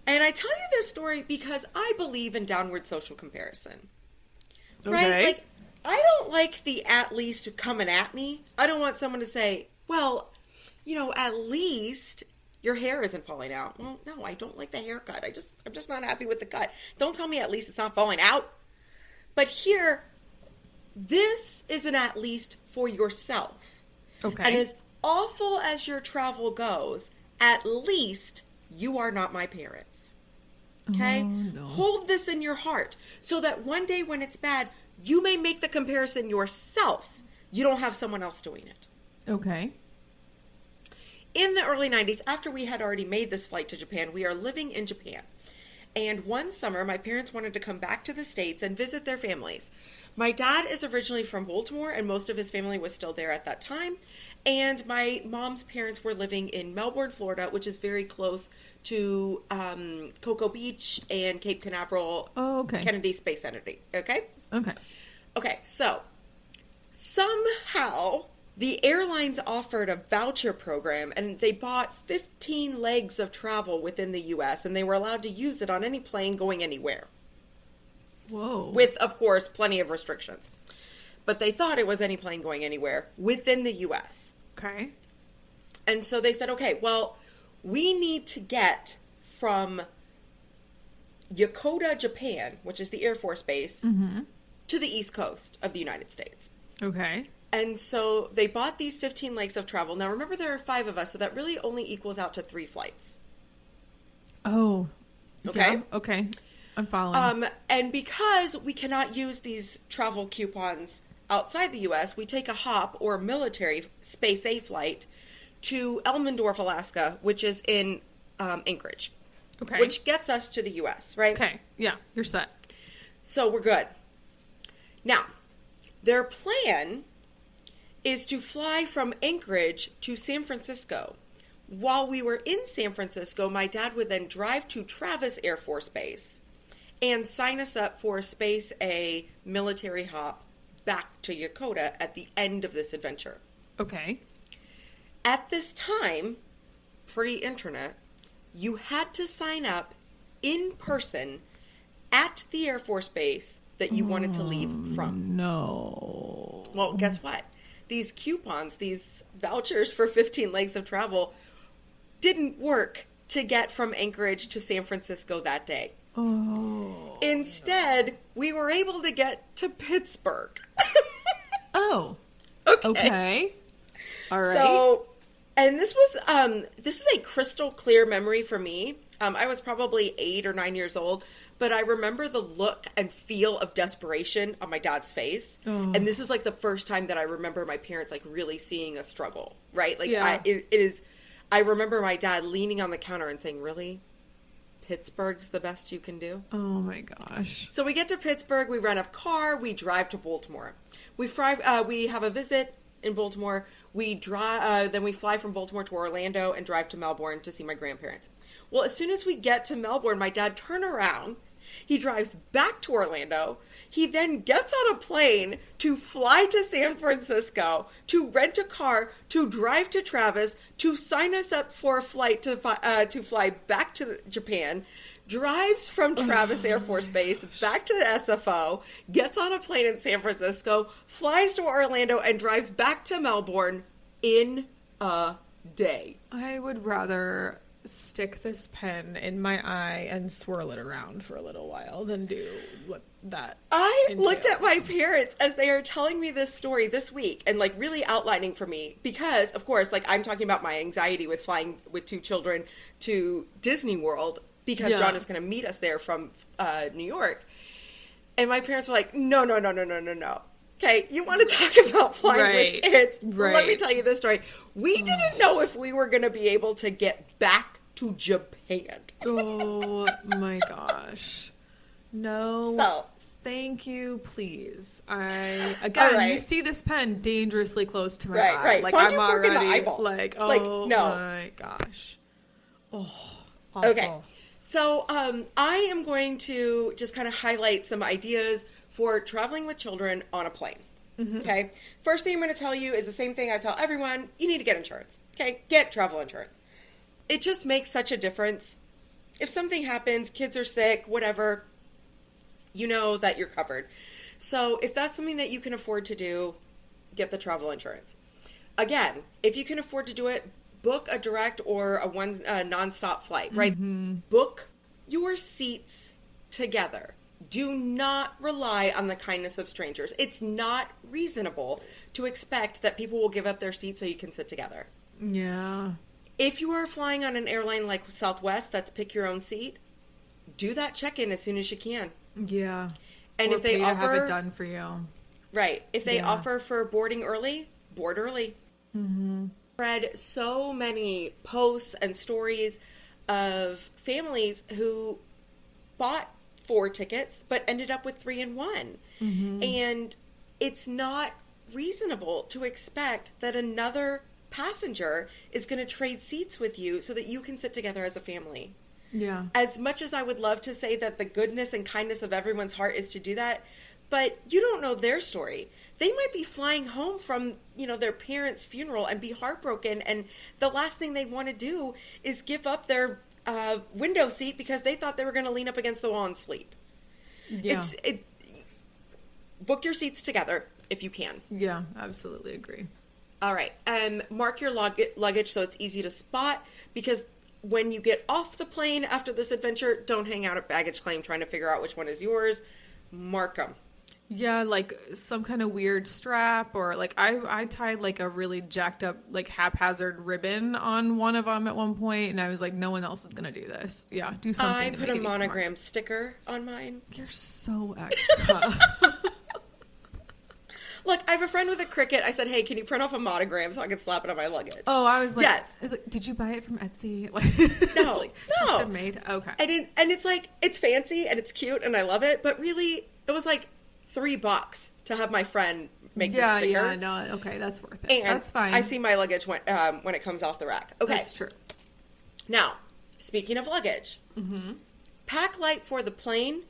Speaker 4: And I tell you this story because I believe in downward social comparison. Right?
Speaker 2: Okay.
Speaker 4: Like, I don't like the at least coming at me. I don't want someone to say, well, you know, at least your hair isn't falling out. Well, no, I don't like the haircut. I'm just not happy with the cut. Don't tell me at least it's not falling out. But here, this is an at least for yourself.
Speaker 2: Okay.
Speaker 4: And as awful as your travel goes, at least you are not my parents. Okay?
Speaker 2: Oh, no.
Speaker 4: Hold this in your heart so that one day when it's bad, you may make the comparison yourself. You don't have someone else doing it.
Speaker 2: Okay.
Speaker 4: In the early 90s, after we had already made this flight to Japan, we are living in Japan. And one summer, my parents wanted to come back to the States and visit their families. My dad is originally from Baltimore, and most of his family was still there at that time. And my mom's parents were living in Melbourne, Florida, which is very close to Cocoa Beach and Cape Canaveral,
Speaker 2: Oh, okay.
Speaker 4: Kennedy Space Center. Okay?
Speaker 2: Okay.
Speaker 4: Okay, so somehow the airlines offered a voucher program and they bought 15 legs of travel within the U.S. and they were allowed to use it on any plane going anywhere.
Speaker 2: Whoa.
Speaker 4: With, of course, plenty of restrictions. But they thought it was any plane going anywhere within the U.S.
Speaker 2: Okay.
Speaker 4: And so they said, okay, well, we need to get from Yokota, Japan, which is the Air Force base, to the East Coast of the United States.
Speaker 2: Okay.
Speaker 4: And so they bought these 15 legs of travel. Now, remember, there are 5 of us, so that really only equals out to 3 flights.
Speaker 2: Oh.
Speaker 4: Okay.
Speaker 2: Yeah, okay. I'm following.
Speaker 4: And because we cannot use these travel coupons outside the U.S., we take a hop or military Space A flight to Elmendorf, Alaska, which is in Anchorage.
Speaker 2: Okay.
Speaker 4: Which gets us to the U.S., right?
Speaker 2: Okay. Yeah, you're set.
Speaker 4: So we're good. Now, their plan is to fly from Anchorage to San Francisco. While we were in San Francisco, my dad would then drive to Travis Air Force Base and sign us up for a Space A military hop back to Yokota at the end of this adventure.
Speaker 2: Okay.
Speaker 4: At this time, pre-internet, you had to sign up in person at the Air Force Base that you wanted to leave from.
Speaker 2: No.
Speaker 4: Well, guess what? These coupons, these vouchers for 15 legs of travel didn't work to get from Anchorage to San Francisco that day.
Speaker 2: Oh.
Speaker 4: Instead, we were able to get to Pittsburgh.
Speaker 2: Oh.
Speaker 4: Okay.
Speaker 2: Okay. All right.
Speaker 4: So, and this is a crystal clear memory for me. I was probably 8 or 9 years old, but I remember the look and feel of desperation on my dad's face.
Speaker 2: Oh.
Speaker 4: And this is like the first time that I remember my parents like really seeing a struggle, right? Like
Speaker 2: Yeah.
Speaker 4: I remember my dad leaning on the counter and saying, "Really? Pittsburgh's the best you can do?"
Speaker 2: Oh my gosh.
Speaker 4: So we get to Pittsburgh, we rent a car, we drive to Baltimore. We have a visit in Baltimore. We drive, then we fly from Baltimore to Orlando and drive to Melbourne to see my grandparents. Well, as soon as we get to Melbourne, my dad turned around. He drives back to Orlando. He then gets on a plane to fly to San Francisco, to rent a car, to drive to Travis, to sign us up for a flight to fly back to Japan, drives from Travis Air Force Base back to the SFO, gets on a plane in San Francisco, flies to Orlando, and drives back to Melbourne in a day.
Speaker 2: I would rather stick this pen in my eye and swirl it around for a little while than do what that
Speaker 4: I looked at my
Speaker 2: entails.
Speaker 4: parents as they are telling me this story this week and like really outlining for me because, of course, like I'm talking about my anxiety with flying with 2 children to Disney World because
Speaker 2: Yeah.
Speaker 4: John is going to meet us there from New York. And my parents were like, no. Okay, you want to talk about flying with kids? Let me tell you this story. We didn't know if we were going to be able to get back to Japan.
Speaker 2: Oh my gosh. No.
Speaker 4: So,
Speaker 2: thank you, please.
Speaker 4: right.
Speaker 2: You see this pen dangerously close to my eye.
Speaker 4: Right.
Speaker 2: Like,
Speaker 4: Fondue
Speaker 2: I'm
Speaker 4: fork in the
Speaker 2: already,
Speaker 4: eyeball.
Speaker 2: like, oh
Speaker 4: Like, no.
Speaker 2: my gosh. Oh, awful.
Speaker 4: Okay. So, I am going to just kind of highlight some ideas for traveling with children on a plane. Okay. First thing I'm going to tell you is the same thing I tell everyone. You need to get insurance. Okay. Get travel insurance. It just makes such a difference. If something happens, kids are sick, whatever, you know that you're covered. So if that's something that you can afford to do, get the travel insurance. Again, if you can afford to do it, book a direct or a nonstop flight, right? Book your seats together. Do not rely on the kindness of strangers. It's not reasonable to expect that people will give up their seats so you can sit together.
Speaker 2: Yeah.
Speaker 4: If you are flying on an airline like Southwest, that's pick your own seat, do that check-in as soon as you can.
Speaker 2: Yeah.
Speaker 4: And
Speaker 2: or
Speaker 4: if they
Speaker 2: pay
Speaker 4: offer,
Speaker 2: to have it done for you.
Speaker 4: Right. If they offer for boarding early, board early. Read so many posts and stories of families who bought 4 tickets but ended up with 3 in 1. And it's not reasonable to expect that another passenger is going to trade seats with you so that you can sit together as a family.
Speaker 2: Yeah.
Speaker 4: As much as I would love to say that the goodness and kindness of everyone's heart is to do that, but you don't know their story. They might be flying home from, their parents' funeral and be heartbroken, and the last thing they want to do is give up their window seat because they thought they were going to lean up against the wall and sleep.
Speaker 2: Yeah.
Speaker 4: Book your seats together if you can.
Speaker 2: Yeah, absolutely agree.
Speaker 4: All right. Mark your luggage so it's easy to spot, because when you get off the plane after this adventure, don't hang out at baggage claim trying to figure out which one is yours. Mark them.
Speaker 2: Yeah, like some kind of weird strap, or like I tied like a really jacked up, like haphazard ribbon on one of them at one point, and I was like, no one else is going to do this. Yeah, do something.
Speaker 4: I
Speaker 2: to
Speaker 4: put
Speaker 2: make
Speaker 4: a
Speaker 2: it
Speaker 4: monogram sticker on mine.
Speaker 2: You're so extra.
Speaker 4: Look, I have a friend with a Cricut. I said, hey, can you print off a monogram so I can slap it on my luggage?
Speaker 2: Oh, I was like,
Speaker 4: yes.
Speaker 2: I was like, did you buy it from Etsy?
Speaker 4: No,
Speaker 2: like,
Speaker 4: no.
Speaker 2: custom made? Okay.
Speaker 4: And it's like, it's fancy and it's cute and I love it, but really, it was like $3 to have my friend make the sticker.
Speaker 2: Yeah, no, okay, that's worth it.
Speaker 4: And
Speaker 2: that's fine.
Speaker 4: I see my luggage when it comes off the rack. Okay.
Speaker 2: That's true.
Speaker 4: Now, speaking of luggage, pack light for the plane.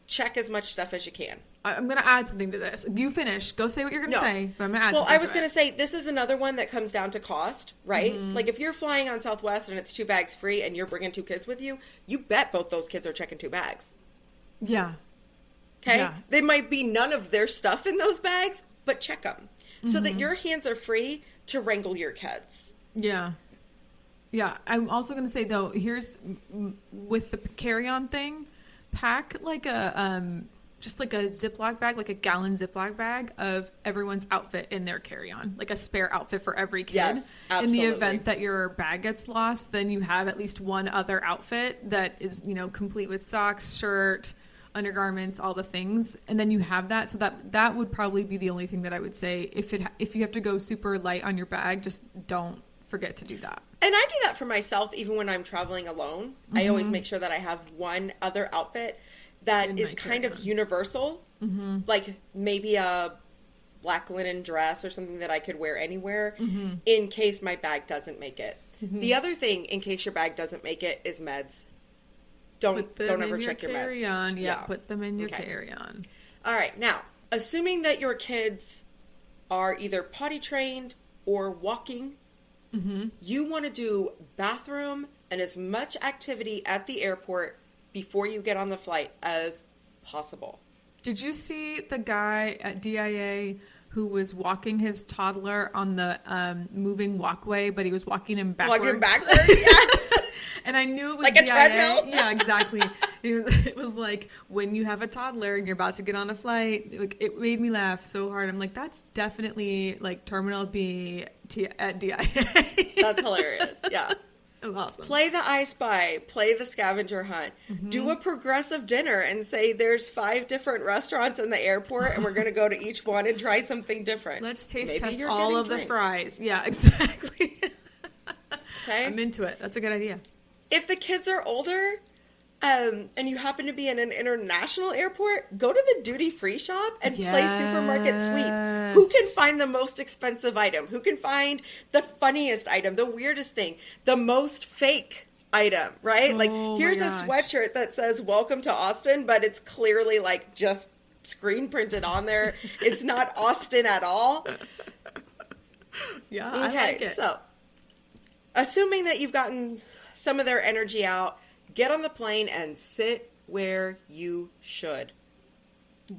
Speaker 4: Check as much stuff as you can.
Speaker 2: I'm going to add something to this. You finish. Go say what you're going to say, but I'm going to add something.
Speaker 4: Well, I was going to say, this is another one that comes down to cost, right? Like, if you're flying on Southwest and it's 2 bags free and you're bringing 2 kids with you, you bet both those kids are checking 2 bags.
Speaker 2: Yeah.
Speaker 4: Okay?
Speaker 2: Yeah.
Speaker 4: They might be none of their stuff in those bags, but check them so that your hands are free to wrangle your kids.
Speaker 2: Yeah. Yeah. I'm also going to say, though, here's with the carry-on thing, pack like a just like a Ziploc bag, like a gallon Ziploc bag of everyone's outfit in their carry-on, like a spare outfit for every kid.
Speaker 4: Yes, absolutely.
Speaker 2: In the event that your bag gets lost, then you have at least one other outfit that is, complete with socks, shirt, undergarments, all the things. And then you have that. So that would probably be the only thing that I would say. If you have to go super light on your bag, just don't forget to do that.
Speaker 4: And I do that for myself even when I'm traveling alone. I always make sure that I have one other outfit that is kind of universal, like maybe a black linen dress or something that I could wear anywhere in case my bag doesn't make it. The other thing, in case your bag doesn't make it, is meds. Don't ever check your meds.
Speaker 2: Carry-on. Yeah, put them in your carry-on.
Speaker 4: All right. Now, assuming that your kids are either potty trained or walking, you want to do bathroom and as much activity at the airport before you get on the flight as possible.
Speaker 2: Did you see the guy at DIA who was walking his toddler on the moving walkway, but he was walking him backwards?
Speaker 4: Walking backwards, yes.
Speaker 2: And I knew it was
Speaker 4: like a
Speaker 2: DIA.
Speaker 4: treadmill?
Speaker 2: Yeah, exactly. It was like when you have a toddler and you're about to get on a flight, like it made me laugh so hard. I'm like, that's definitely like Terminal B at DIA.
Speaker 4: That's hilarious. Yeah.
Speaker 2: That's awesome.
Speaker 4: Play the I Spy, play the scavenger hunt, do a progressive dinner and say there's 5 different restaurants in the airport and we're going to go to each one and try something different.
Speaker 2: Let's taste
Speaker 4: Maybe
Speaker 2: test
Speaker 4: you're
Speaker 2: all
Speaker 4: getting
Speaker 2: of the
Speaker 4: drinks.
Speaker 2: fries. Yeah, exactly.
Speaker 4: Okay.
Speaker 2: I'm into it. That's a good idea.
Speaker 4: If the kids are older, and you happen to be in an international airport, go to the duty-free shop and play Supermarket Sweep. Who can find the most expensive item? Who can find the funniest item, the weirdest thing, the most fake item, right? Like,
Speaker 2: Oh my
Speaker 4: here's a
Speaker 2: gosh.
Speaker 4: sweatshirt that says, "Welcome to Austin," but it's clearly, like, just screen printed on there. It's not Austin at all.
Speaker 2: Yeah, I
Speaker 4: Okay,
Speaker 2: like it.
Speaker 4: so assuming that you've gotten some of their energy out, get on the plane and sit where you should,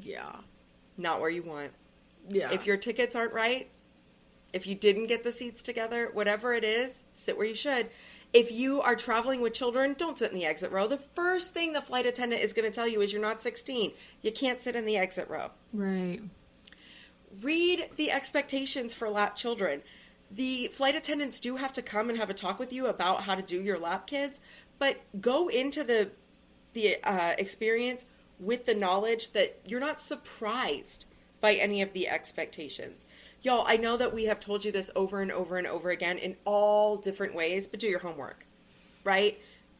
Speaker 2: Yeah.
Speaker 4: not where you want.
Speaker 2: Yeah.
Speaker 4: If your tickets aren't right, if you didn't get the seats together, whatever it is, sit where you should. If you are traveling with children, don't sit in the exit row. The first thing the flight attendant is going to tell you is you're not 16. You can't sit in the exit row.
Speaker 2: Right.
Speaker 4: Read the expectations for lap children. The flight attendants do have to come and have a talk with you about how to do your lap kids, but go into the experience with the knowledge that you're not surprised by any of the expectations. Y'all, I know that we have told you this over and over and over again in all different ways, but do your homework, right?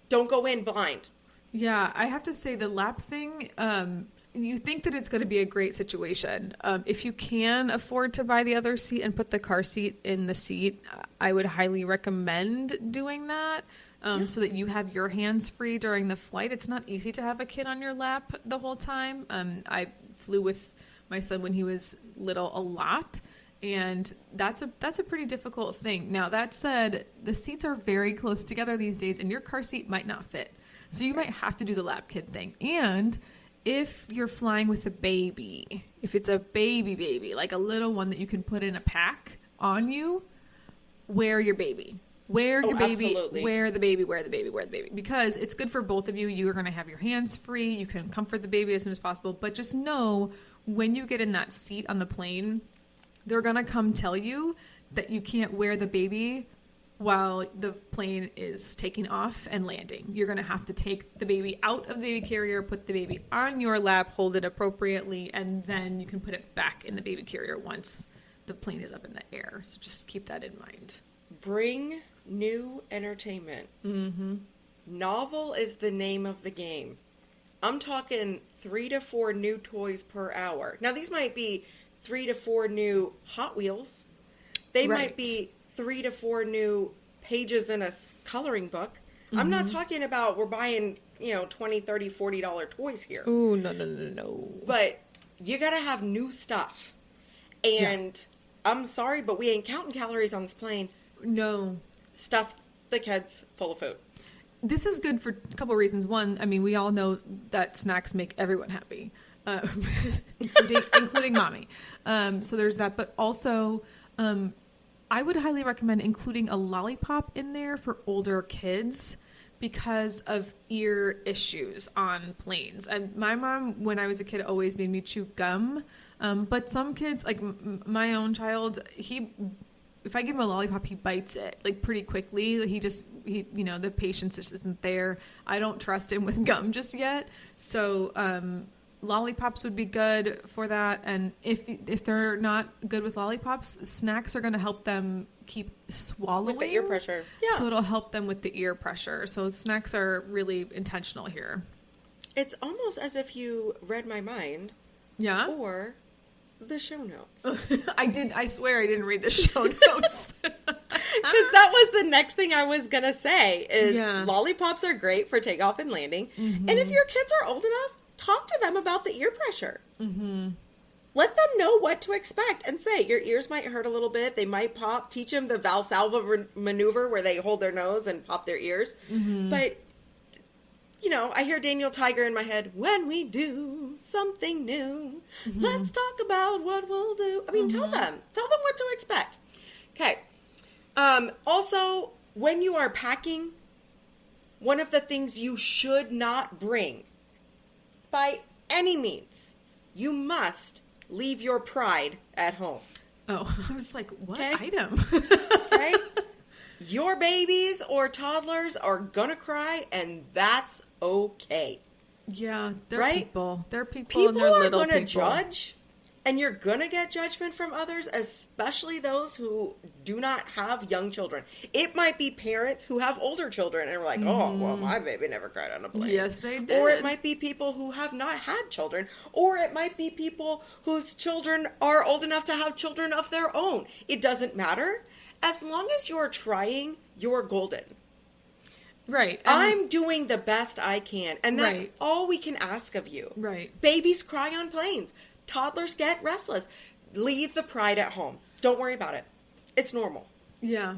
Speaker 4: Don't go in blind.
Speaker 2: Yeah, I have to say the lap thing, you think that it's going to be a great situation. If you can afford to buy the other seat and put the car seat in the seat, I would highly recommend doing that so that you have your hands free during the flight. It's not easy to have a kid on your lap the whole time. I flew with my son when he was little a lot, and that's a pretty difficult thing. Now, that said, the seats are very close together these days, and your car seat might not fit. So you might have to do the lap kid thing. And if you're flying with a baby, if it's a baby, like a little one that you can put in a pack on you, wear your baby. Wear your baby,
Speaker 4: absolutely.
Speaker 2: wear the baby. Because it's good for both of you. You are going to have your hands free. You can comfort the baby as soon as possible. But just know when you get in that seat on the plane, they're going to come tell you that you can't wear the baby while the plane is taking off and landing. You're going to have to take the baby out of the baby carrier, put the baby on your lap, hold it appropriately, and then you can put it back in the baby carrier once the plane is up in the air. So just keep that in mind.
Speaker 4: Bring new entertainment. Mm-hmm. Novel is the name of the game. I'm talking 3 to 4 new toys per hour. Now, these might be 3 to 4 new Hot Wheels. They
Speaker 2: Right.
Speaker 4: might be 3 to 4 new pages in a coloring book. I'm not talking about we're buying, $20, $30, $40 toys here.
Speaker 2: Ooh, no.
Speaker 4: But you got to have new stuff. And I'm sorry, but we ain't counting calories on this plane.
Speaker 2: No.
Speaker 4: Stuff the kids full of food.
Speaker 2: This is good for a couple of reasons. One, I mean, we all know that snacks make everyone happy, including mommy. So there's that. But also, I would highly recommend including a lollipop in there for older kids because of ear issues on planes. And my mom, when I was a kid, always made me chew gum. But some kids, like my own child, if I give him a lollipop, he bites it like pretty quickly. The patience just isn't there. I don't trust him with gum just yet. So, lollipops would be good for that. And if they're not good with lollipops, snacks are going to help them keep swallowing.
Speaker 4: With the ear pressure. Yeah.
Speaker 2: So it'll help them with the ear pressure. So snacks are really intentional here.
Speaker 4: It's almost as if you read my mind.
Speaker 2: Yeah.
Speaker 4: Or the show notes.
Speaker 2: I swear I didn't read the show notes.
Speaker 4: Because that was the next thing I was going to say is
Speaker 2: Yeah.
Speaker 4: lollipops are great for takeoff and landing. And if your kids are old enough, talk to them about the ear pressure. Mm-hmm. Let them know what to expect and say, your ears might hurt a little bit. They might pop. Teach them the Valsalva maneuver where they hold their nose and pop their ears. Mm-hmm. But, I hear Daniel Tiger in my head, when we do something new, let's talk about what we'll do. I mean, tell them what to expect. Okay. Also, when you are packing, one of the things you should not bring, by any means, you must leave your pride at home.
Speaker 2: Oh, I was like, what
Speaker 4: Okay.
Speaker 2: item?
Speaker 4: Okay? Your babies or toddlers are gonna cry, and that's okay.
Speaker 2: Yeah, they're
Speaker 4: Right?
Speaker 2: people. They're people,
Speaker 4: People
Speaker 2: and they're
Speaker 4: are
Speaker 2: little
Speaker 4: gonna
Speaker 2: people.
Speaker 4: judge, and you're gonna get judgment from others, especially those who do not have young children. It might be parents who have older children and are like, oh, well, my baby never cried on a plane.
Speaker 2: Yes, they did.
Speaker 4: Or it might be people who have not had children. Or it might be people whose children are old enough to have children of their own. It doesn't matter. As long as you're trying, you're golden.
Speaker 2: Right. And-
Speaker 4: I'm doing the best I can. And that's
Speaker 2: Right.
Speaker 4: all we can ask of you.
Speaker 2: Right.
Speaker 4: Babies cry on planes. Toddlers get restless. Leave the pride at home. Don't worry about it. It's normal.
Speaker 2: Yeah.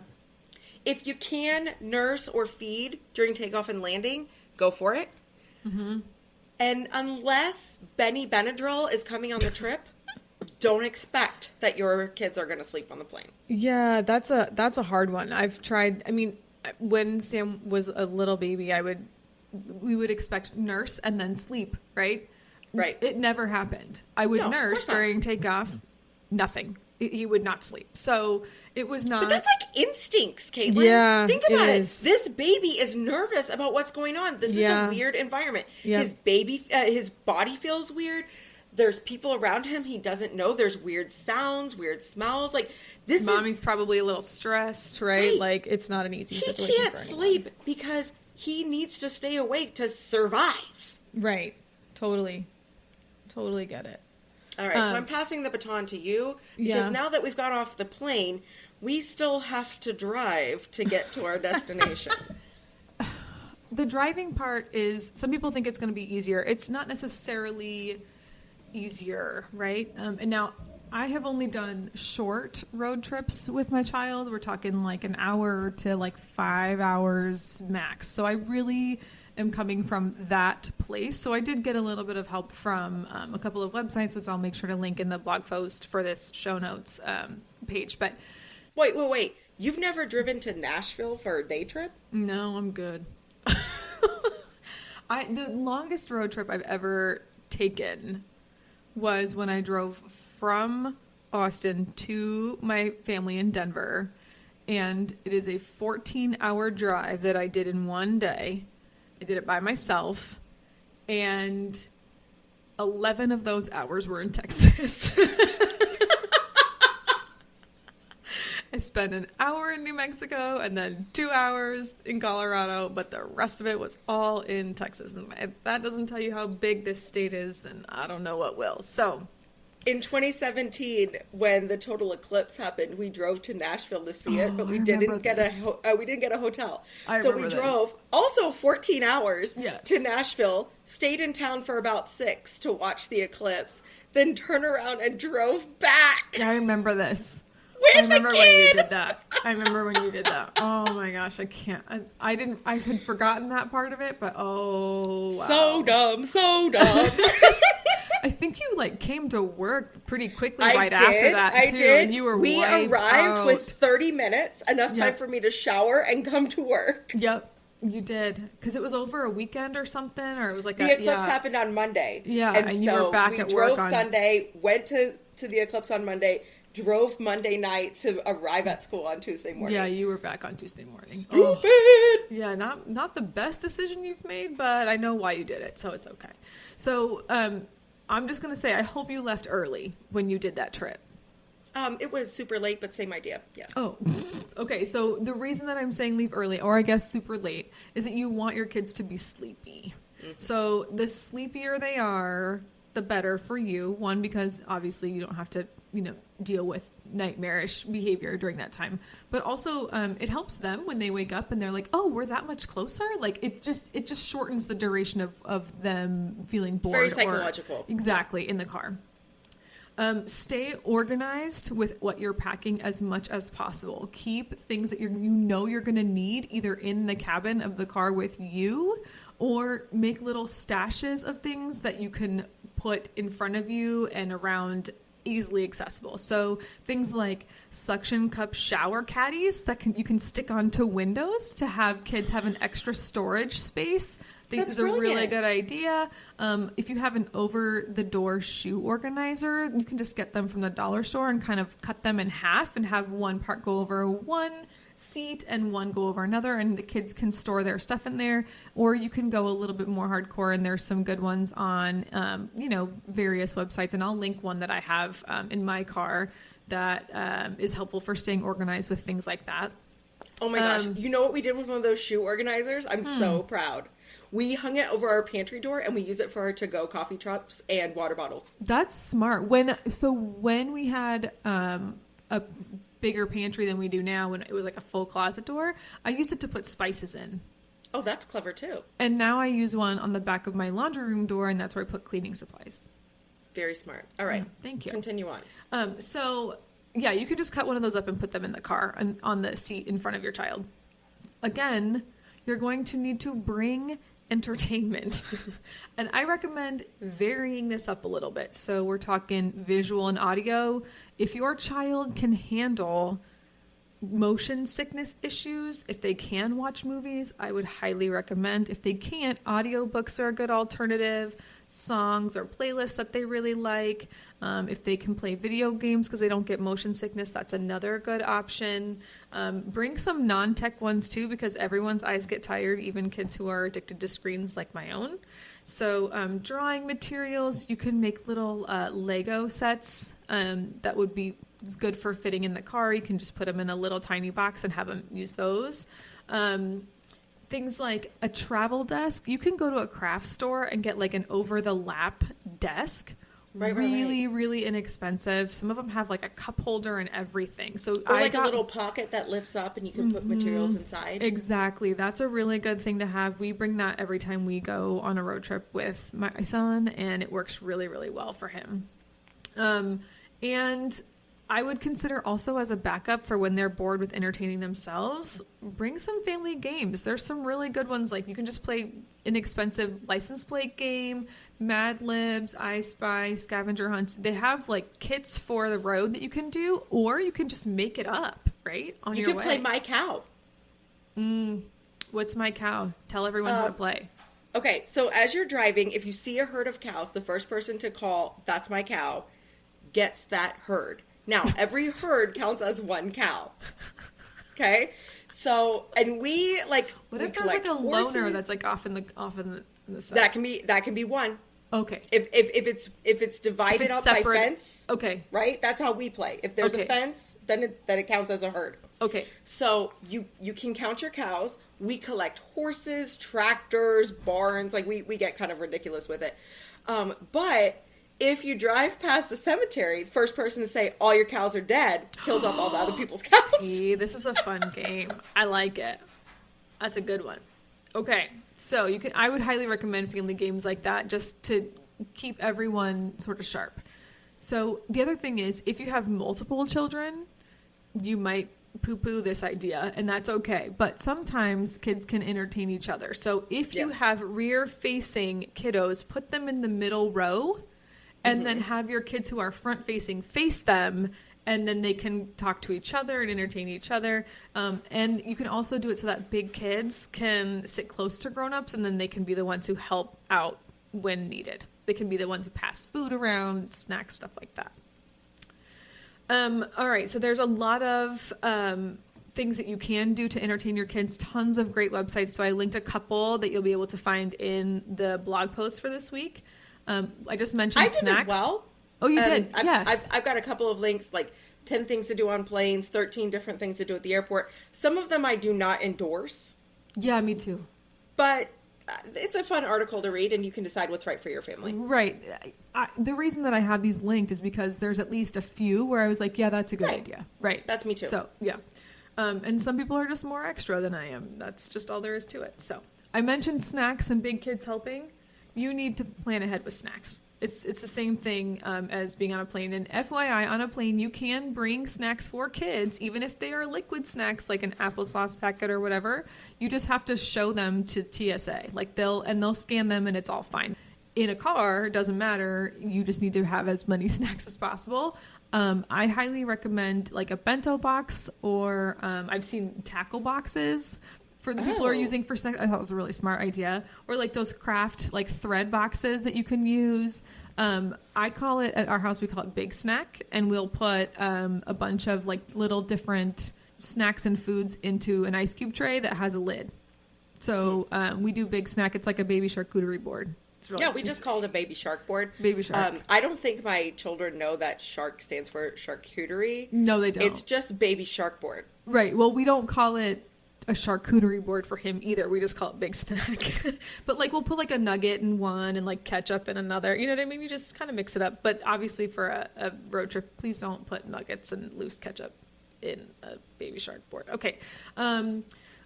Speaker 4: If you can nurse or feed during takeoff and landing, go for it.
Speaker 2: Mm-hmm.
Speaker 4: And unless Benny Benadryl is coming on the trip, don't expect that your kids are going to sleep on the plane.
Speaker 2: Yeah, that's a hard one. I've tried. I mean, when Sam was a little baby, we would expect nurse and then sleep, right?
Speaker 4: Right.
Speaker 2: It never happened. I would
Speaker 4: No, of
Speaker 2: nurse
Speaker 4: course not.
Speaker 2: during takeoff, nothing. He would not sleep. So it was not.
Speaker 4: But that's like instincts, Caitlin.
Speaker 2: Yeah,
Speaker 4: Think about
Speaker 2: it
Speaker 4: it.
Speaker 2: is.
Speaker 4: This baby is nervous about what's going on. This
Speaker 2: Yeah.
Speaker 4: is a weird environment.
Speaker 2: Yeah.
Speaker 4: His body feels weird. There's people around him he doesn't know. There's weird sounds, weird smells. Like this
Speaker 2: Mommy's probably a little stressed, right?
Speaker 4: Right.
Speaker 2: Like it's not an easy
Speaker 4: he
Speaker 2: situation.
Speaker 4: can't
Speaker 2: for anyone.
Speaker 4: sleep because he needs to stay awake to survive.
Speaker 2: Right. Totally get it.
Speaker 4: All right, so I'm passing the baton to you because
Speaker 2: Yeah.
Speaker 4: now that we've got off the plane, we still have to drive to get to our destination.
Speaker 2: The driving part is, some people think it's going to be easier. It's not necessarily easier, right? And now I have only done short road trips with my child. We're talking like an hour to like 5 hours max. So I really am coming from that place. So I did get a little bit of help from a couple of websites, which I'll make sure to link in the blog post for this show notes page. But
Speaker 4: Wait. You've never driven to Nashville for a day trip?
Speaker 2: no, I'm good. The longest road trip I've ever taken was when I drove from Austin to my family in Denver. And it is a 14-hour drive that I did in one day. I did it by myself. And 11 of those hours were in Texas. I spent an hour in New Mexico and then 2 hours in Colorado, but the rest of it was all in Texas. And if that doesn't tell you how big this state is, then I don't know what will. So,
Speaker 4: In 2017, when the total eclipse happened, we drove to Nashville to see it, but we didn't get a hotel.
Speaker 2: I
Speaker 4: So we
Speaker 2: remember
Speaker 4: drove also 14 hours
Speaker 2: Yes.
Speaker 4: to Nashville, stayed in town for about 6 to watch the eclipse, then turned around and drove back.
Speaker 2: I remember this.
Speaker 4: With
Speaker 2: I remember
Speaker 4: the
Speaker 2: when you
Speaker 4: kid.
Speaker 2: did that. I remember when you did that. Oh my gosh, I can't. I had forgotten that part of it, but oh wow.
Speaker 4: So dumb.
Speaker 2: I think you like came to work pretty quickly
Speaker 4: I
Speaker 2: right
Speaker 4: did.
Speaker 2: after that
Speaker 4: I
Speaker 2: too,
Speaker 4: did.
Speaker 2: and you were
Speaker 4: we
Speaker 2: wiped
Speaker 4: arrived
Speaker 2: out.
Speaker 4: with 30 minutes, enough time
Speaker 2: Yep.
Speaker 4: for me to shower and come to work.
Speaker 2: Yep, you did, because it was over a weekend or something, or it was like
Speaker 4: The eclipse happened on Monday.
Speaker 2: Yeah,
Speaker 4: and
Speaker 2: you
Speaker 4: so
Speaker 2: were back
Speaker 4: we
Speaker 2: at
Speaker 4: drove
Speaker 2: work on
Speaker 4: Sunday, went to the eclipse on Monday, drove Monday night to arrive at school on Tuesday morning.
Speaker 2: Yeah, you were back on Tuesday morning.
Speaker 4: Stupid.
Speaker 2: Oh, yeah, not the best decision you've made, but I know why you did it, so it's okay. So, I'm just gonna say, I hope you left early when you did that trip.
Speaker 4: It was super late, but same idea. Yes.
Speaker 2: Oh, okay. So the reason that I'm saying leave early, or I guess super late, is that you want your kids to be sleepy. So the sleepier they are, the better for you. One, because obviously you don't have to, deal with nightmarish behavior during that time. But also, it helps them when they wake up and they're like, "Oh, we're that much closer." Like it just shortens the duration of them feeling bored.
Speaker 4: very
Speaker 2: or-
Speaker 4: psychological.
Speaker 2: Exactly, in the car. Stay organized with what you're packing as much as possible. Keep things that you're going to need either in the cabin of the car with you, or make little stashes of things that you can put in front of you and around, easily accessible. So things like suction cup shower caddies that you can stick onto windows to have kids have an extra storage space.
Speaker 4: That's
Speaker 2: Is a really
Speaker 4: brilliant.
Speaker 2: good idea. If you have an over-the-door shoe organizer, you can just get them from the dollar store and kind of cut them in half and have one part go over one seat and one go over another, and the kids can store their stuff in there. Or you can go a little bit more hardcore, and there's some good ones on, various websites. And I'll link one that I have in my car that is helpful for staying organized with things like that.
Speaker 4: Oh my gosh. You know what we did with one of those shoe organizers? I'm so proud. We hung it over our pantry door and we use it for our to-go coffee cups and water bottles.
Speaker 2: That's smart. When we had a bigger pantry than we do now, when it was like a full closet door, I used it to put spices in.
Speaker 4: Oh, that's clever too.
Speaker 2: And now I use one on the back of my laundry room door, and that's where I put cleaning supplies.
Speaker 4: Very smart. All right.
Speaker 2: Thank you.
Speaker 4: Continue on.
Speaker 2: Yeah, you could just cut one of those up and put them in the car and on the seat in front of your child. Again, you're going to need to bring entertainment. And I recommend varying this up a little bit. So we're talking visual and audio. If your child can handle motion sickness issues, if they can watch movies, I would highly recommend. If they can't, audiobooks are a good alternative. Songs or playlists that they really like. If they can play video games because they don't get motion sickness, that's another good option. Bring some non-tech ones too, because everyone's eyes get tired, even kids who are addicted to screens like my own. So drawing materials, you can make little Lego sets that would be good for fitting in the car. You can just put them in a little tiny box and have them use those. Things like a travel desk. You can go to a craft store and get like an over-the-lap desk. Really inexpensive. Some of them have like a cup holder and everything. So
Speaker 4: or like a little pocket that lifts up and you can put materials inside.
Speaker 2: Exactly. That's a really good thing to have. We bring that every time we go on a road trip with my son, and it works really, really well for him. And I would consider also as a backup for when they're bored with entertaining themselves, bring some family games. There's some really good ones. Like you can just play inexpensive license plate game, Mad Libs, I Spy, Scavenger Hunts. They have like kits for the road that you can do, or you can just make it up, right? On your way.
Speaker 4: You can play My Cow.
Speaker 2: What's My Cow? Tell everyone how to play.
Speaker 4: Okay, so as you're driving, if you see a herd of cows, the first person to call, "That's my cow," gets that herd. Now, every herd counts as one cow. Okay? So, and we like
Speaker 2: what
Speaker 4: we
Speaker 2: if there's like a
Speaker 4: horses.
Speaker 2: loner that's like off in the side?
Speaker 4: That can be one.
Speaker 2: Okay.
Speaker 4: If it's divided up
Speaker 2: separate,
Speaker 4: by fence.
Speaker 2: Okay.
Speaker 4: Right? That's how we play. If there's a fence, then it counts as a herd.
Speaker 2: Okay.
Speaker 4: So you can count your cows. We collect horses, tractors, barns. Like we get kind of ridiculous with it. But if you drive past a cemetery, the first person to say all your cows are dead kills off all the other people's cows.
Speaker 2: See, this is a fun game. I like it. That's a good one. Okay, so I would highly recommend family games like that just to keep everyone sort of sharp. So the other thing is, if you have multiple children, you might poo-poo this idea, and that's okay. But sometimes kids can entertain each other. So if you have rear-facing kiddos, put them in the middle row, and then have your kids who are front-facing face them, and then they can talk to each other and entertain each other. And you can also do it so that big kids can sit close to grown-ups, and then they can be the ones who help out when needed. They can be the ones who pass food around, snacks, stuff like that. All right, so there's a lot of things that you can do to entertain your kids. Tons of great websites. So I linked a couple that you'll be able to find in the blog post for this week. I just mentioned snacks.
Speaker 4: I did as well.
Speaker 2: Oh, you did? Yes.
Speaker 4: I've got a couple of links, like 10 things to do on planes, 13 different things to do at the airport. Some of them I do not endorse.
Speaker 2: Yeah, me too.
Speaker 4: But it's a fun article to read, and you can decide what's right for your family.
Speaker 2: Right. The reason that I have these linked is because there's at least a few where I was like, yeah, that's a good idea. Right.
Speaker 4: That's me too.
Speaker 2: So, yeah. And some people are just more extra than I am. That's just all there is to it. So I mentioned snacks and big kids helping. You need to plan ahead with snacks. It's the same thing as being on a plane. And FYI, on a plane, you can bring snacks for kids, even if they are liquid snacks, like an applesauce packet or whatever. You just have to show them to TSA. Like they'll scan them, and it's all fine. In a car, it doesn't matter. You just need to have as many snacks as possible. I highly recommend like a bento box, or I've seen tackle boxes for the people who are using for snacks. I thought it was a really smart idea. Or like those craft like thread boxes that you can use. I call it, at our house, we call it Big Snack, and we'll put a bunch of like little different snacks and foods into an ice cube tray that has a lid. So we do Big Snack. It's like a baby charcuterie board. It's really,
Speaker 4: Yeah, we just call it a baby shark board.
Speaker 2: Baby shark.
Speaker 4: I don't think my children know that shark stands for charcuterie.
Speaker 2: No, they don't.
Speaker 4: It's just baby shark board.
Speaker 2: Right. Well, we don't call it a charcuterie board for him either. We just call it Big Snack. But like we'll put like a nugget in one and like ketchup in another. You know what I mean? You just kind of mix it up. But obviously for a road trip, please don't put nuggets and loose ketchup in a baby shark board. Okay.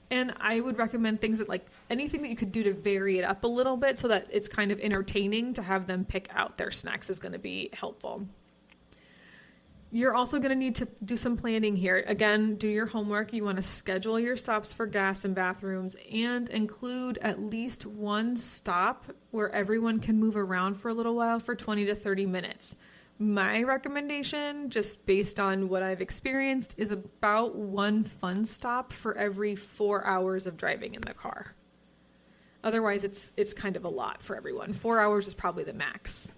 Speaker 2: And I would recommend things that like anything that you could do to vary it up a little bit so that it's kind of entertaining to have them pick out their snacks is going to be helpful. You're also going to need to do some planning here. Again, do your homework. You want to schedule your stops for gas and bathrooms and include at least one stop where everyone can move around for a little while for 20 to 30 minutes. My recommendation, just based on what I've experienced, is about one fun stop for every 4 hours of driving in the car. Otherwise, it's kind of a lot for everyone. 4 hours is probably the max.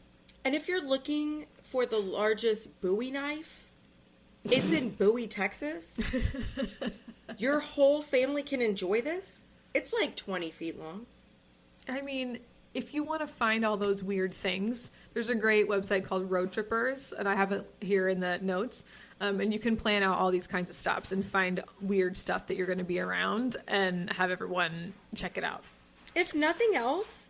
Speaker 4: And if you're looking for the largest Bowie knife, it's in Bowie, Texas. Your whole family can enjoy this. It's like 20 feet long.
Speaker 2: I mean, if you want to find all those weird things, there's a great website called Road Trippers, and I have it here in the notes. And you can plan out all these kinds of stops and find weird stuff that you're going to be around and have everyone check it out.
Speaker 4: If nothing else,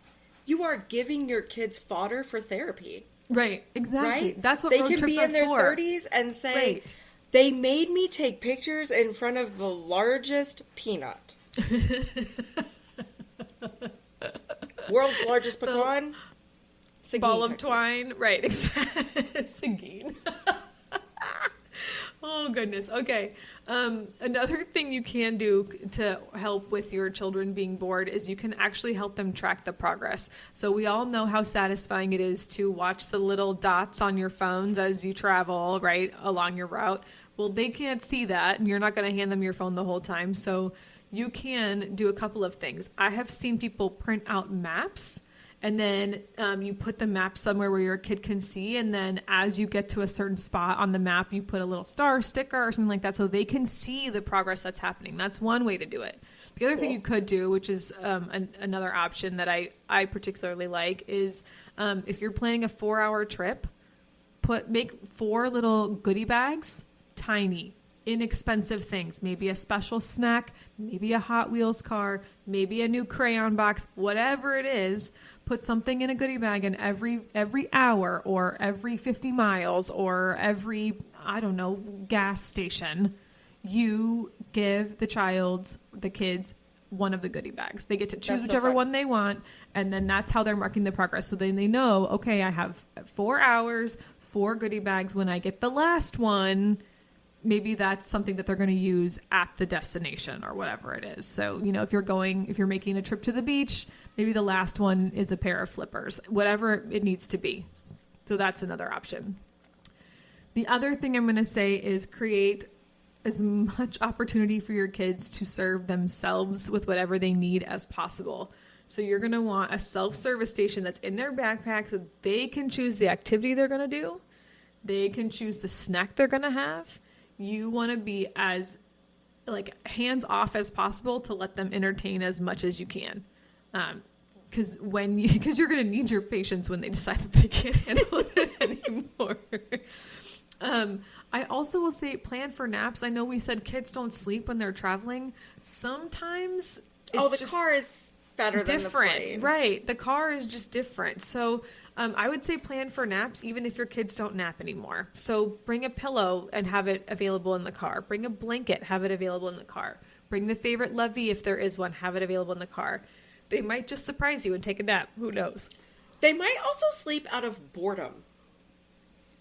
Speaker 4: you are giving your kids fodder for therapy.
Speaker 2: Right, exactly.
Speaker 4: Right?
Speaker 2: That's what
Speaker 4: they
Speaker 2: road
Speaker 4: can
Speaker 2: trips
Speaker 4: be
Speaker 2: are
Speaker 4: in their
Speaker 2: for.
Speaker 4: 30s and say,
Speaker 2: Right.
Speaker 4: They made me take pictures in front of the largest peanut. World's largest pecan. Seguin,
Speaker 2: Ball of
Speaker 4: Texas.
Speaker 2: twine. Right, exactly. Seguin. Oh, goodness. Okay. Another thing you can do to help with your children being bored is you can actually help them track the progress. So we all know how satisfying it is to watch the little dots on your phones as you travel, right, along your route. Well, they can't see that, and you're not going to hand them your phone the whole time. So you can do a couple of things. I have seen people print out maps, and then you put the map somewhere where your kid can see. And then as you get to a certain spot on the map, you put a little star sticker or something like that so they can see the progress that's happening. That's one way to do it. The other thing you could do, which is another option that I particularly like, is if you're planning a 4-hour trip, make 4 little goodie bags, tiny, inexpensive things, maybe a special snack, maybe a Hot Wheels car, maybe a new crayon box, whatever it is. Put something in a goodie bag, and every hour or every 50 miles or every, I don't know, gas station, you give the kids one of the goodie bags. They get to choose whichever one they want, and then that's how they're marking the progress. So then they know, okay, I have 4 hours, 4 goodie bags. When I get the last one, maybe that's something that they're going to use at the destination or whatever it is. So, if you're making a trip to the beach, maybe the last one is a pair of flippers, whatever it needs to be. So that's another option. The other thing I'm going to say is create as much opportunity for your kids to serve themselves with whatever they need as possible. So you're going to want a self-service station that's in their backpack so they can choose the activity they're going to do. They can choose the snack they're going to have. You want to be as hands off as possible to let them entertain as much as you can. Because you're going to need your patience when they decide that they can't handle it anymore. I also will say plan for naps. I know we said kids don't sleep when they're traveling. Sometimes it's
Speaker 4: the car is better than the plane.
Speaker 2: Right. The car is just different. So I would say plan for naps even if your kids don't nap anymore. So bring a pillow and have it available in the car. Bring a blanket, have it available in the car. Bring the favorite lovey if there is one, have it available in the car. They might just surprise you and take a nap. Who knows?
Speaker 4: They might also sleep out of boredom.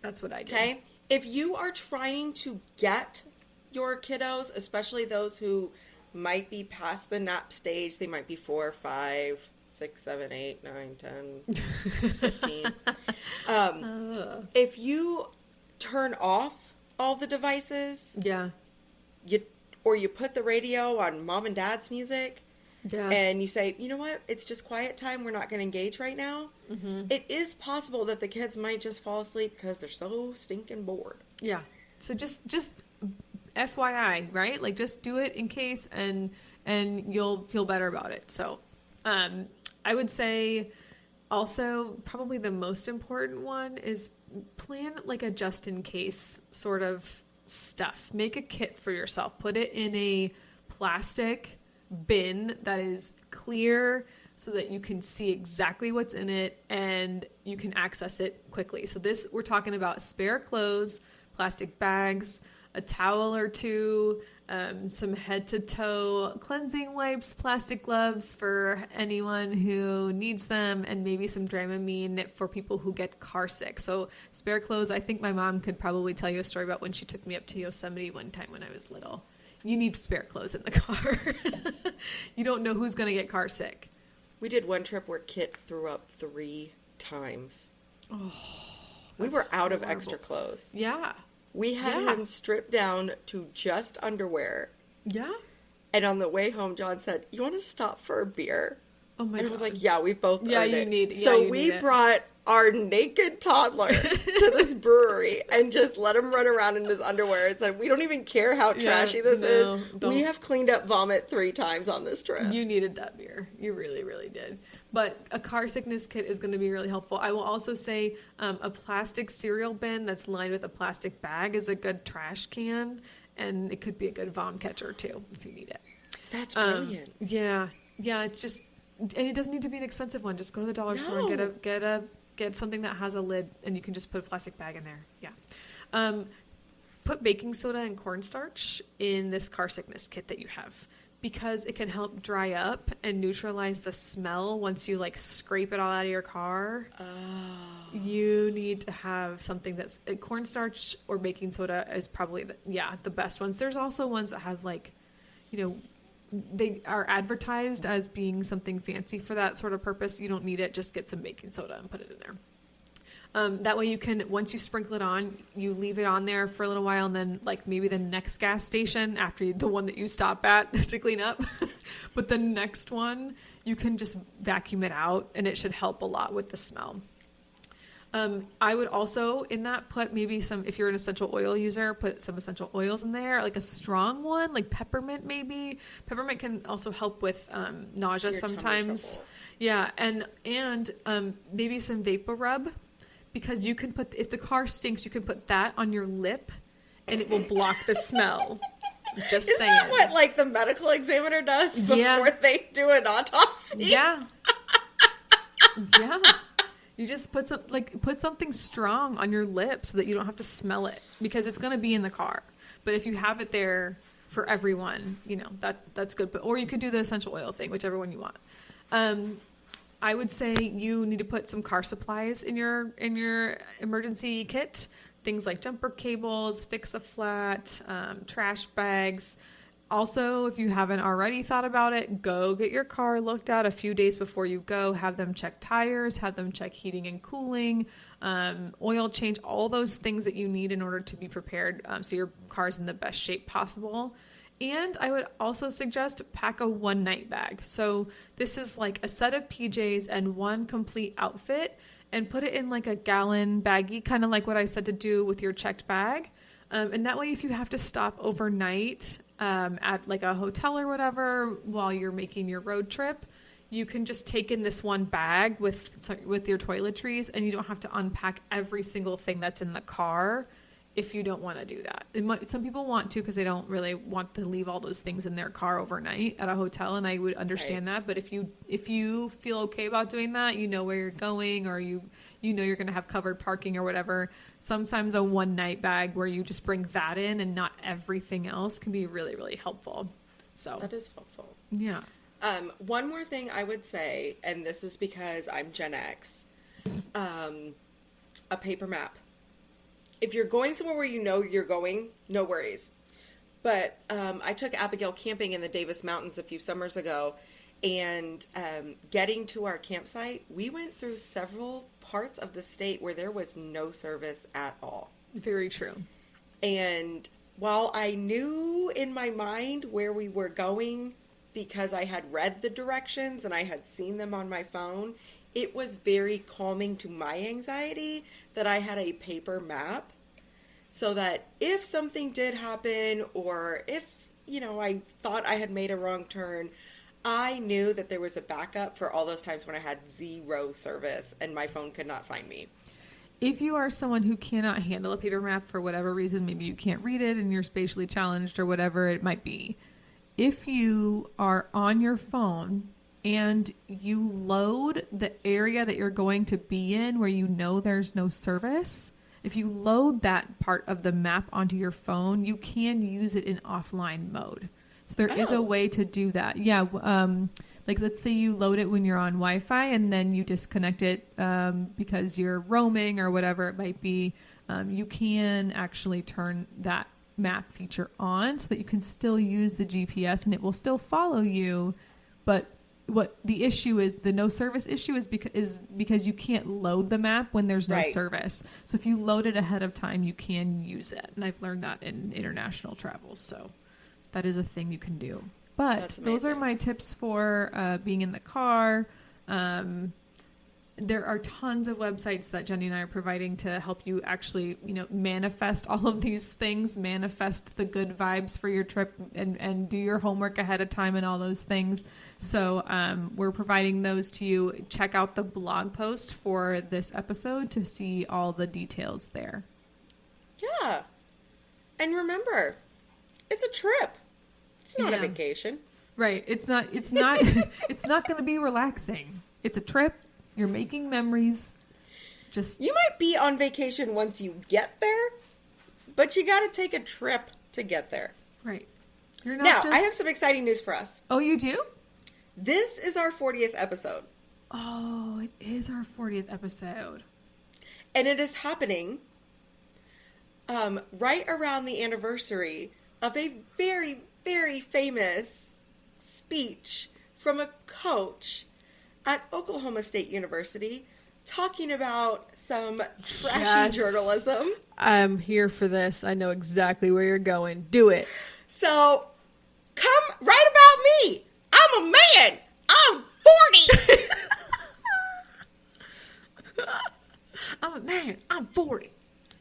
Speaker 2: That's what I do.
Speaker 4: Okay? If you are trying to get your kiddos, especially those who might be past the nap stage, they might be 4, 5, 6, 7, 8, 9, 10, 15. If you turn off all the devices,
Speaker 2: Yeah.
Speaker 4: you put the radio on mom and dad's music,
Speaker 2: Yeah.
Speaker 4: and you say, you know what, it's just quiet time, we're not going to engage right now, it is possible that the kids might just fall asleep because they're so stinking bored.
Speaker 2: Yeah. So just FYI, right? Like just do it in case and you'll feel better about it. So, I would say also probably the most important one is plan like a just in case sort of stuff. Make a kit for yourself. Put it in a plastic bin that is clear so that you can see exactly what's in it and you can access it quickly. So this, we're talking about spare clothes, plastic bags, a towel or two, some head to toe cleansing wipes, plastic gloves for anyone who needs them, and maybe some Dramamine for people who get car sick. So spare clothes, I think my mom could probably tell you a story about when she took me up to Yosemite one time when I was little. You need spare clothes in the car. You don't know who's going to get car sick.
Speaker 4: We did one trip where Kit threw up 3 times. Oh, we were out of extra clothes.
Speaker 2: Yeah.
Speaker 4: We had him stripped down to just underwear.
Speaker 2: Yeah.
Speaker 4: And on the way home, John said, "You want to stop for a beer?"
Speaker 2: Oh my God.
Speaker 4: And I was like, "Yeah, we both earned it."
Speaker 2: Yeah,
Speaker 4: so
Speaker 2: you
Speaker 4: we
Speaker 2: need it.
Speaker 4: brought our naked toddler to this brewery and just let him run around in his underwear and said, "We don't even care how trashy this is.
Speaker 2: don't.
Speaker 4: We have cleaned up vomit 3 times on this trip."
Speaker 2: You needed that beer. You really, really did. But a car sickness kit is going to be really helpful. I will also say a plastic cereal bin that's lined with a plastic bag is a good trash can, and it could be a good vom catcher too if you need it.
Speaker 4: That's brilliant.
Speaker 2: Yeah. It's just, and it doesn't need to be an expensive one. Just go to the dollar store and get something that has a lid, and you can just put a plastic bag in there. Yeah. Put baking soda and cornstarch in this car sickness kit that you have, because it can help dry up and neutralize the smell once you like scrape it all out of your car. Oh. You need to have something that's cornstarch or baking soda is probably the best ones. There's also ones that have like, they are advertised as being something fancy for that sort of purpose. You don't need it. Just get some baking soda and put it in there. That way you can, once you sprinkle it on, you leave it on there for a little while, and then like maybe the next gas station after the one that you stop at to clean up, but the next one, you can just vacuum it out and it should help a lot with the smell. I would also in that put maybe some, if you're an essential oil user, put some essential oils in there, like a strong one, like peppermint maybe. Peppermint can also help with nausea sometimes. Yeah, and maybe some vapor rub. Because you can put, if the car stinks, you can put that on your lip and it will block the smell. Just saying.
Speaker 4: Isn't that what like the medical examiner does before they do an autopsy?
Speaker 2: Yeah. Yeah. You just put something strong on your lip so that you don't have to smell it, because it's going to be in the car. But if you have it there for everyone, that's good. Or you could do the essential oil thing, whichever one you want. I would say you need to put some car supplies in your emergency kit. Things like jumper cables, fix-a-flat, trash bags. Also, if you haven't already thought about it, go get your car looked at a few days before you go. Have them check tires, have them check heating and cooling, oil change, all those things that you need in order to be prepared so your car's in the best shape possible. And I would also suggest pack a one-night bag. So this is like a set of PJs and one complete outfit, and put it in like a gallon baggie, kind of like what I said to do with your checked bag. And that way, if you have to stop overnight at like a hotel or whatever while you're making your road trip, you can just take in this one bag with your toiletries, and you don't have to unpack every single thing that's in the car. If you don't want to do that, some people want to because they don't really want to leave all those things in their car overnight at a hotel, and I would understand that. But if you feel okay about doing that, you know where you're going, or you know you're going to have covered parking or whatever. Sometimes a one night bag where you just bring that in and not everything else can be really, really helpful. So
Speaker 4: that is helpful.
Speaker 2: Yeah.
Speaker 4: One more thing I would say, and this is because I'm Gen X, a paper map. If you're going somewhere where you know you're going, no worries. But I took Abigail camping in the Davis Mountains a few summers ago, and getting to our campsite, we went through several parts of the state where there was no service at all.
Speaker 2: Very true.
Speaker 4: And while I knew in my mind where we were going because I had read the directions and I had seen them on my phone, it was very calming to my anxiety that I had a paper map so that if something did happen, or if, I thought I had made a wrong turn, I knew that there was a backup for all those times when I had zero service and my phone could not find me.
Speaker 2: If you are someone who cannot handle a paper map for whatever reason, maybe you can't read it and you're spatially challenged or whatever it might be, if you are on your phone and you load the area that you're going to be in where there's no service, if you load that part of the map onto your phone, you can use it in offline mode. So there is a way to do that. Yeah. Like let's say you load it when you're on Wi-Fi and then you disconnect it because you're roaming or whatever it might be. You can actually turn that map feature on so that you can still use the GPS and it will still follow you. But what the issue is, the no service issue is because you can't load the map when there's no service. So if you load it ahead of time, you can use it. And I've learned that in international travel. So that is a thing you can do. But those are my tips for being in the car. There are tons of websites that Jenny and I are providing to help you actually, manifest all of these things, manifest the good vibes for your trip and do your homework ahead of time and all those things. So we're providing those to you. Check out the blog post for this episode to see all the details there.
Speaker 4: Yeah. And remember, it's a trip. It's not a vacation.
Speaker 2: Right. It's not it's not going to be relaxing. It's a trip. You're making memories. You
Speaker 4: might be on vacation once you get there, but you got to take a trip to get there.
Speaker 2: Right. You're not
Speaker 4: I have some exciting news for us.
Speaker 2: Oh, you do?
Speaker 4: This is our 40th episode.
Speaker 2: Oh, it is our 40th episode.
Speaker 4: And it is happening right around the anniversary of a very, very famous speech from a coach at Oklahoma State University talking about some trashy journalism.
Speaker 2: I'm here for this. I know exactly where you're going. Do it.
Speaker 4: So, come write about me. I'm a man. I'm 40.
Speaker 2: I'm a man. I'm 40.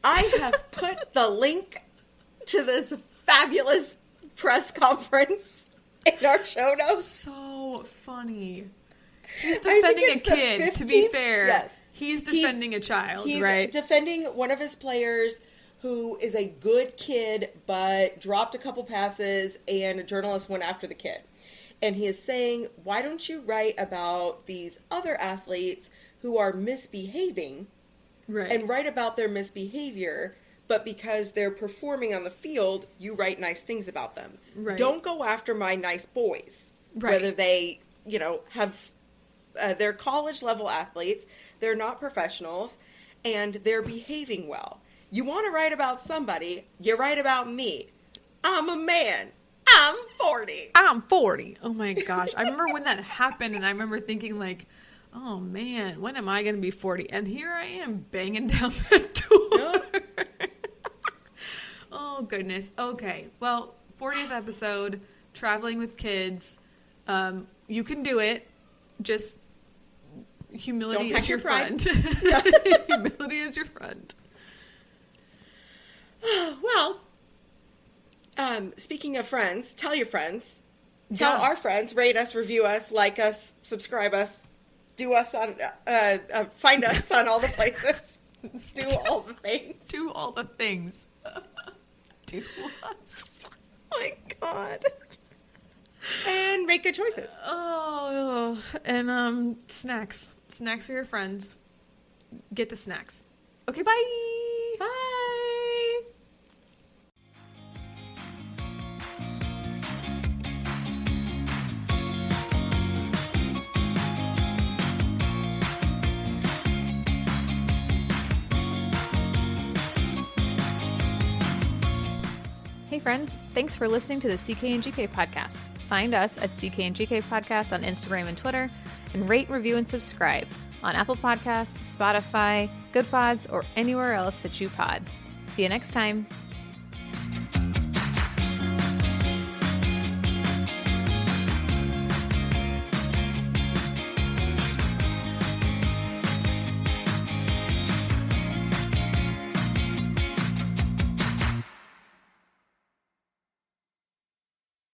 Speaker 4: I have put the link to this fabulous press conference in our show notes.
Speaker 2: So funny. He's defending a kid, to be fair.
Speaker 4: Yes.
Speaker 2: He's defending a child,
Speaker 4: he's
Speaker 2: right?
Speaker 4: He's defending one of his players who is a good kid but dropped a couple passes and a journalist went after the kid. And he is saying, why don't you write about these other athletes who are misbehaving and write about their misbehavior, but because they're performing on the field, you write nice things about them. Right. Don't go after my nice boys, whether they, have... they're college level athletes, they're not professionals, and they're behaving well. You want to write about somebody, you write about me. I'm a man. I'm 40.
Speaker 2: I'm 40. Oh my gosh. I remember when that happened and I remember thinking like, oh man, when am I going to be 40? And here I am banging down the door. Yep. Oh goodness. Okay. Well, 40th episode, traveling with kids. You can do it. Just humility is your friend. Humility is your friend.
Speaker 4: Well, speaking of friends, tell your friends. Tell our friends. Rate us, review us, like us, subscribe us. Do us on, find us on all the places. Do all the things.
Speaker 2: Do all the things. Do us.
Speaker 4: Oh my God. And make good choices.
Speaker 2: Oh, and snacks. Snacks are your friends. Get the snacks. Okay, bye.
Speaker 4: Bye.
Speaker 3: Hey friends, thanks for listening to the CK and GK podcast. Find us at CK and GK podcast on Instagram and Twitter, and rate, review, and subscribe on Apple Podcasts, Spotify, Good Pods, or anywhere else that you pod. See you next time.